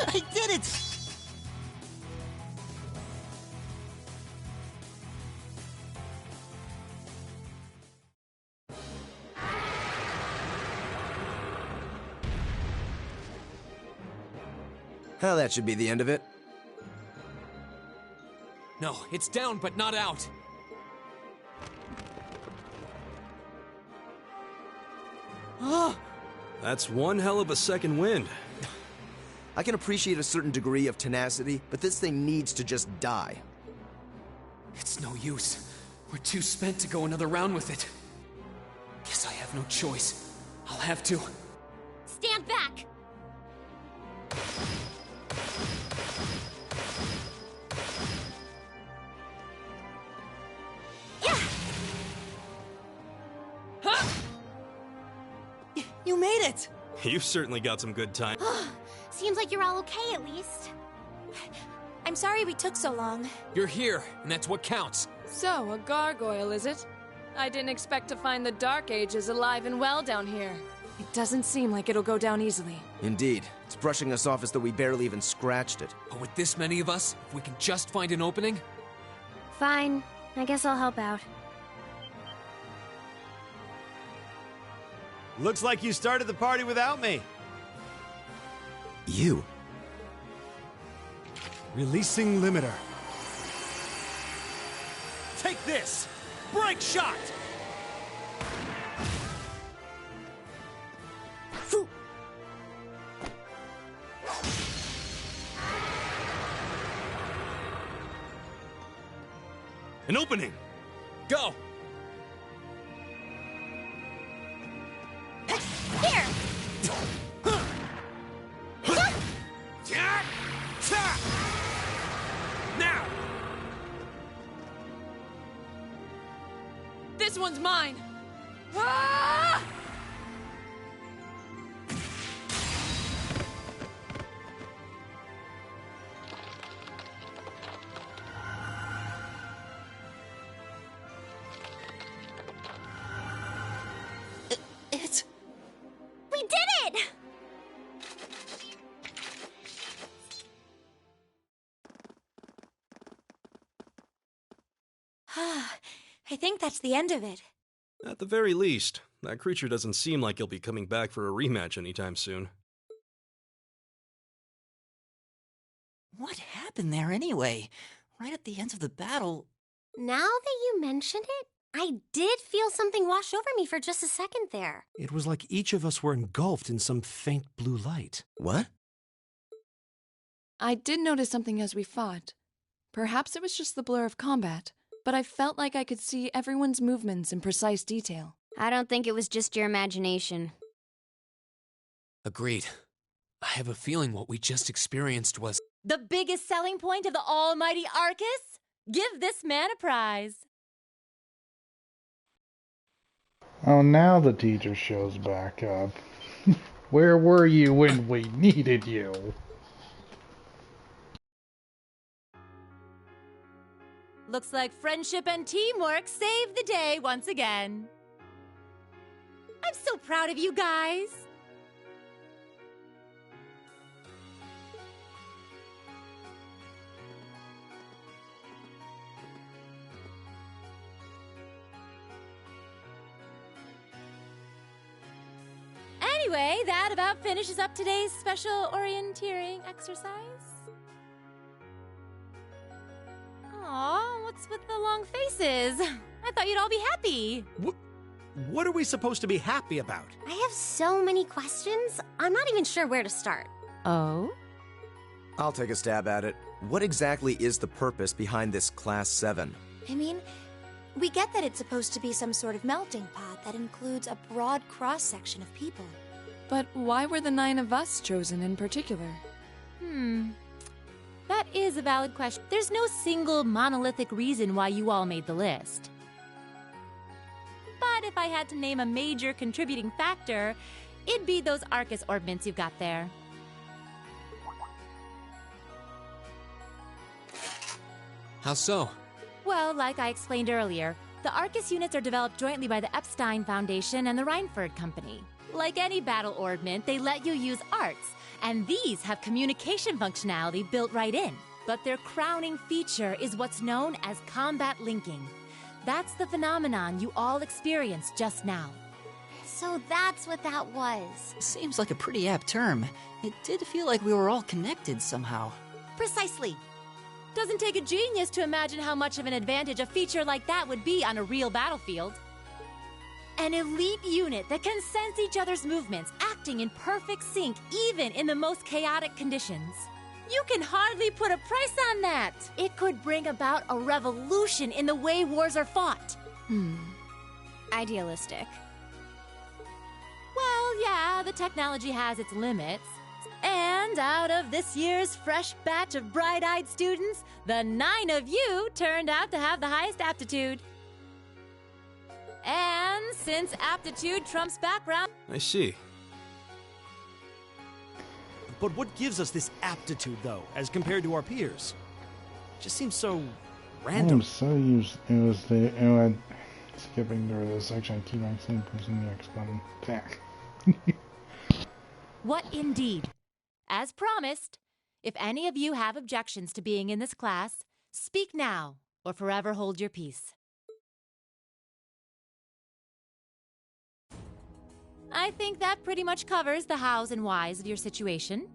I did it! Well, that should be the end of it. No, it's down but not out. That's one hell of a second wind. I can appreciate a certain degree of tenacity, but this thing needs to just die. It's no use. We're too spent to go another round with it. Guess I have no choice. I'll have to. Stand back! You made it! You've certainly got some good time. Seems like you're all okay at least. I'm sorry we took so long. You're here, and that's what counts. So, a gargoyle, is it? I didn't expect to find the Dark Ages alive and well down here. It doesn't seem like it'll go down easily. Indeed. It's brushing us off as though we barely even scratched it. But with this many of us, if we can just find an opening... Fine. I guess I'll help out. Looks like you started the party without me. You? Releasing limiter. Take this! Break shot! An opening! Go! Here! Now! This one's mine! Ah! We did it! I think that's the end of it. At the very least, that creature doesn't seem like he'll be coming back for a rematch anytime soon. What happened there anyway? Right at the end of the battle... Now that you mention it, I did feel something wash over me for just a second there. It was like each of us were engulfed in some faint blue light. What? I did notice something as we fought. Perhaps it was just the blur of combat, but I felt like I could see everyone's movements in precise detail. I don't think it was just your imagination. Agreed. I have a feeling what we just experienced was... The biggest selling point of the almighty Arcus? Give this man a prize. Oh, now the teacher shows back up. Where were you when we needed you? Looks like friendship and teamwork saved the day once again. I'm so proud of you guys. Anyway, that about finishes up today's special orienteering exercise. Aw, what's with the long faces? I thought you'd all be happy. What are we supposed to be happy about? I have so many questions, I'm not even sure where to start. Oh? I'll take a stab at it. What exactly is the purpose behind this Class 7? I mean, we get that it's supposed to be some sort of melting pot that includes a broad cross-section of people. But why were the 9 of us chosen in particular? That is a valid question. There's no single monolithic reason why you all made the list. But if I had to name a major contributing factor, it'd be those Arcus orbments you've got there. How so? Well, like I explained earlier, the Arcus units are developed jointly by the Epstein Foundation and the Reinford Company. Like any battle orbment, they let you use arts, and these have communication functionality built right in. But their crowning feature is what's known as combat linking. That's the phenomenon you all experienced just now. So that's what that was. Seems like a pretty apt term. It did feel like we were all connected somehow. Precisely. Doesn't take a genius to imagine how much of an advantage a feature like that would be on a real battlefield. An elite unit that can sense each other's movements, acting in perfect sync even in the most chaotic conditions. You can hardly put a price on that. It could bring about a revolution in the way wars are fought. Idealistic. Well, yeah, the technology has its limits. And out of this year's fresh batch of bright-eyed students, the 9 of you turned out to have the highest aptitude. And since aptitude trumps background... I see. But what gives us this aptitude, though, as compared to our peers? Just seems so random. I'm so used. It was skipping through this section. I keep accidentally pressing the X button. Back. What indeed? As promised, if any of you have objections to being in this class, speak now or forever hold your peace. I think that pretty much covers the hows and whys of your situation.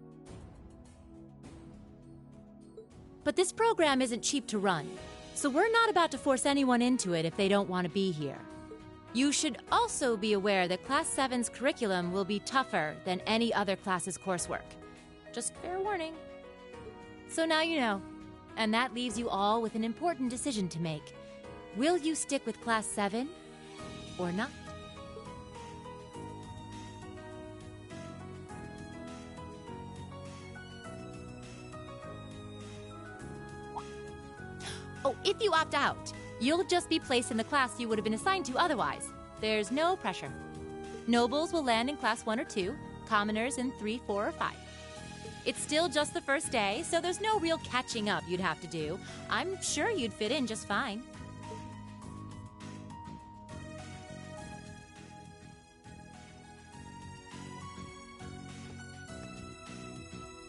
But this program isn't cheap to run, so we're not about to force anyone into it if they don't want to be here. You should also be aware that Class 7's curriculum will be tougher than any other class's coursework. Just fair warning. So now you know, and that leaves you all with an important decision to make. Will you stick with Class 7 or not? Oh, if you opt out, you'll just be placed in the class you would have been assigned to otherwise. There's no pressure. Nobles will land in Class 1 or 2, commoners in 3, 4, or 5. It's still just the first day, so there's no real catching up you'd have to do. I'm sure you'd fit in just fine.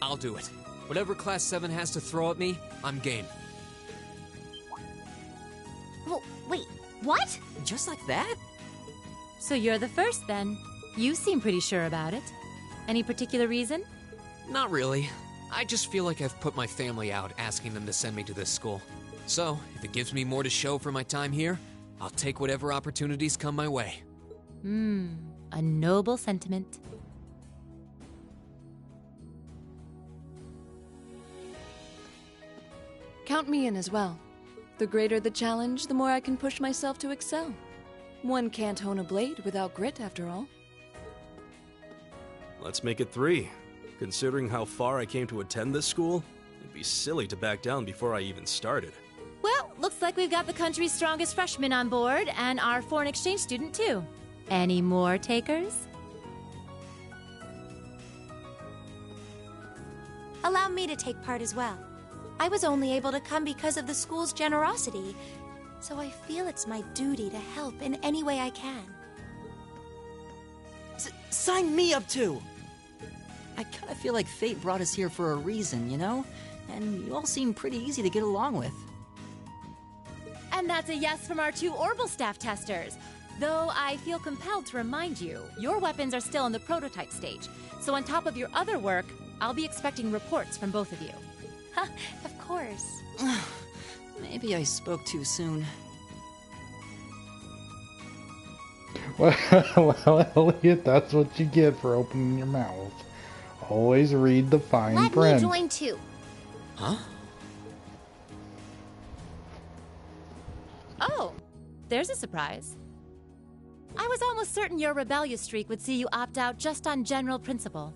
I'll do it. Whatever Class 7 has to throw at me, I'm game. Well, wait, what? Just like that? So you're the first, then. You seem pretty sure about it. Any particular reason? Not really. I just feel like I've put my family out asking them to send me to this school. So, if it gives me more to show for my time here, I'll take whatever opportunities come my way. A noble sentiment. Count me in as well. The greater the challenge, the more I can push myself to excel. One can't hone a blade without grit, after all. Let's make it 3. Considering how far I came to attend this school, it'd be silly to back down before I even started. Well, looks like we've got the country's strongest freshman on board, and our foreign exchange student, too. Any more takers? Allow me to take part as well. I was only able to come because of the school's generosity, so I feel it's my duty to help in any way I can. Sign me up too! I kinda feel like fate brought us here for a reason, you know? And you all seem pretty easy to get along with. And that's a yes from our 2 Orbital staff testers. Though I feel compelled to remind you, your weapons are still in the prototype stage. So on top of your other work, I'll be expecting reports from both of you. Of course. Maybe I spoke too soon. Well, Elliot, that's what you get for opening your mouth. Always read the fine print. Let me join too. Huh? Oh, there's a surprise. I was almost certain your rebellious streak would see you opt out just on general principle.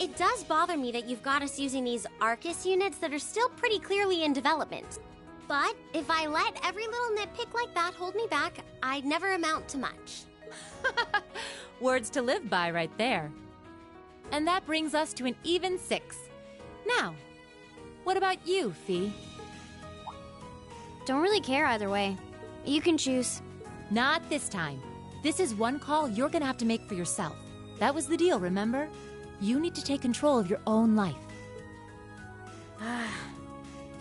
It does bother me that you've got us using these Arcus units that are still pretty clearly in development. But if I let every little nitpick like that hold me back, I'd never amount to much. Words to live by right there. And that brings us to an even 6. Now, what about you, Fee? Don't really care either way. You can choose. Not this time. This is one call you're gonna have to make for yourself. That was the deal, remember? You need to take control of your own life.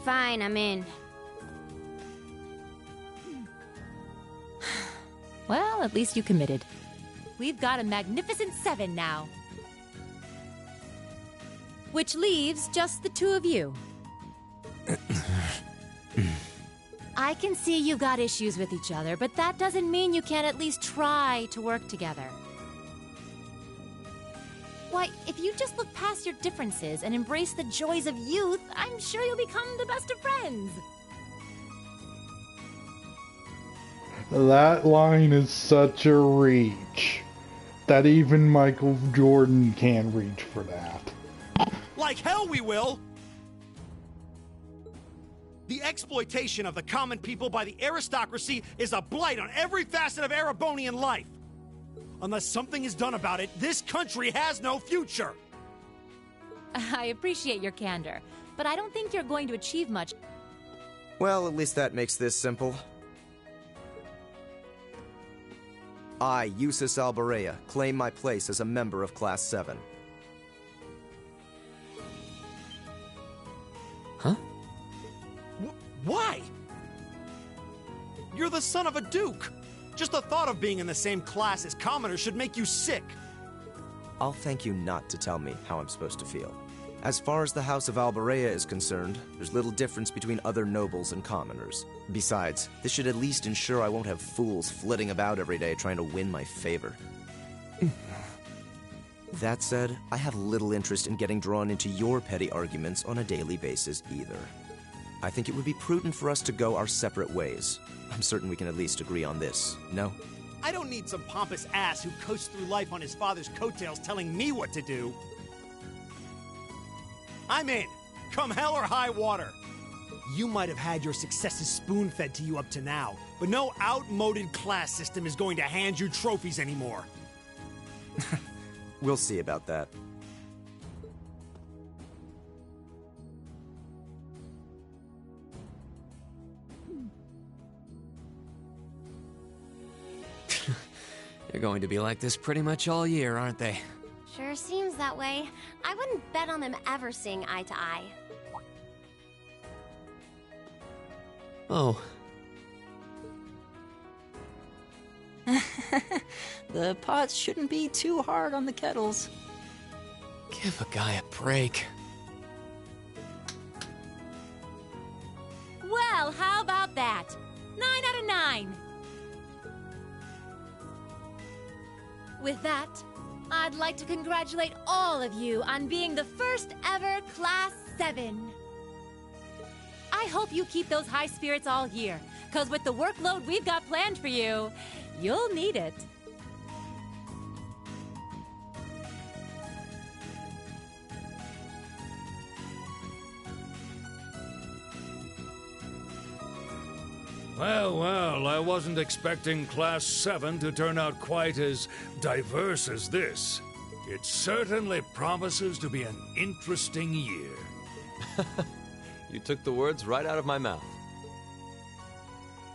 Fine, I'm in. Well, at least you committed. We've got a magnificent 7 now. Which leaves just the 2 of you. I can see you've got issues with each other, but that doesn't mean you can't at least try to work together. Why, if you just look past your differences and embrace the joys of youth, I'm sure you'll become the best of friends. That line is such a reach that even Michael Jordan can't reach for that. Like hell we will! The exploitation of the common people by the aristocracy is a blight on every facet of Erebonian life. Unless something is done about it, this country has no future. I appreciate your candor, but I don't think you're going to achieve much. Well, at least that makes this simple. I, Eustace Alborea, claim my place as a member of Class 7. Huh? Why? You're the son of a duke. Just the thought of being in the same class as commoners should make you sick. I'll thank you not to tell me how I'm supposed to feel. As far as the House of Alborea is concerned, there's little difference between other nobles and commoners. Besides, this should at least ensure I won't have fools flitting about every day trying to win my favor. That said, I have little interest in getting drawn into your petty arguments on a daily basis either. I think it would be prudent for us to go our separate ways. I'm certain we can at least agree on this, no? I don't need some pompous ass who coasts through life on his father's coattails telling me what to do. I'm in, come hell or high water. You might have had your successes spoon-fed to you up to now, but no outmoded class system is going to hand you trophies anymore. We'll see about that. They're going to be like this pretty much all year, aren't they? Sure seems that way. I wouldn't bet on them ever seeing eye to eye. Oh. The pots shouldn't be too hard on the kettles. Give a guy a break. Well, how about that? 9 out of 9. With that, I'd like to congratulate all of you on being the first ever Class 7. I hope you keep those high spirits all year, because with the workload we've got planned for you, you'll need it. Well, well, I wasn't expecting Class 7 to turn out quite as diverse as this. It certainly promises to be an interesting year. You took the words right out of my mouth.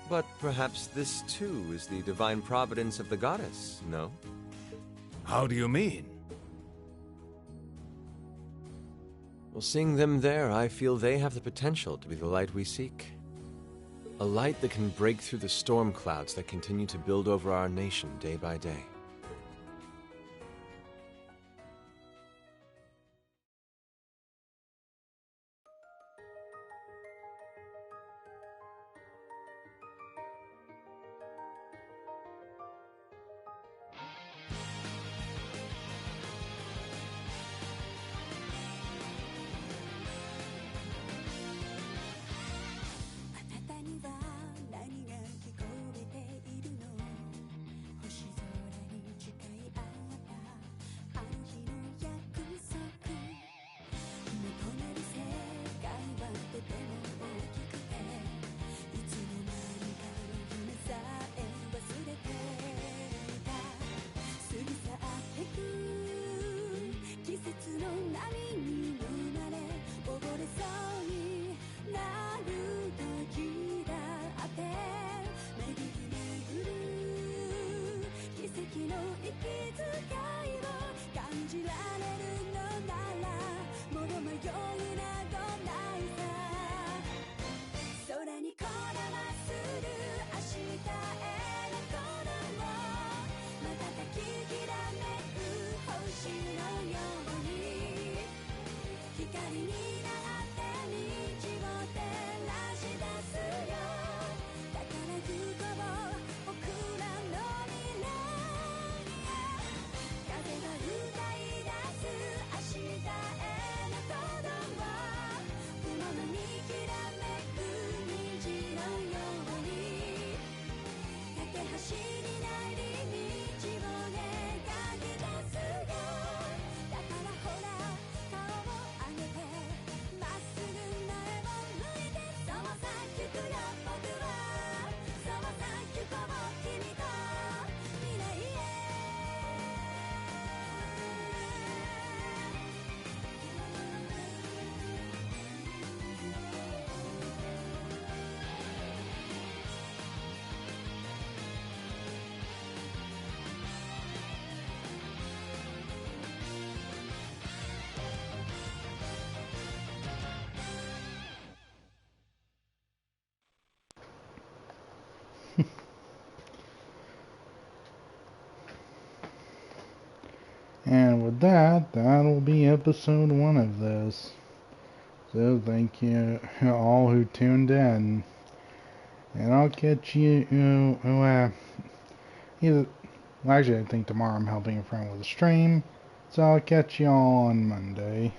But perhaps this too is the divine providence of the goddess, no? How do you mean? Well, seeing them there, I feel they have the potential to be the light we seek. A light that can break through the storm clouds that continue to build over our nation day by day. And with that, that'll be episode 1 of this. So thank you all who tuned in. And I'll catch you, either, well, actually I think tomorrow I'm helping a friend with a stream. So I'll catch y'all on Monday.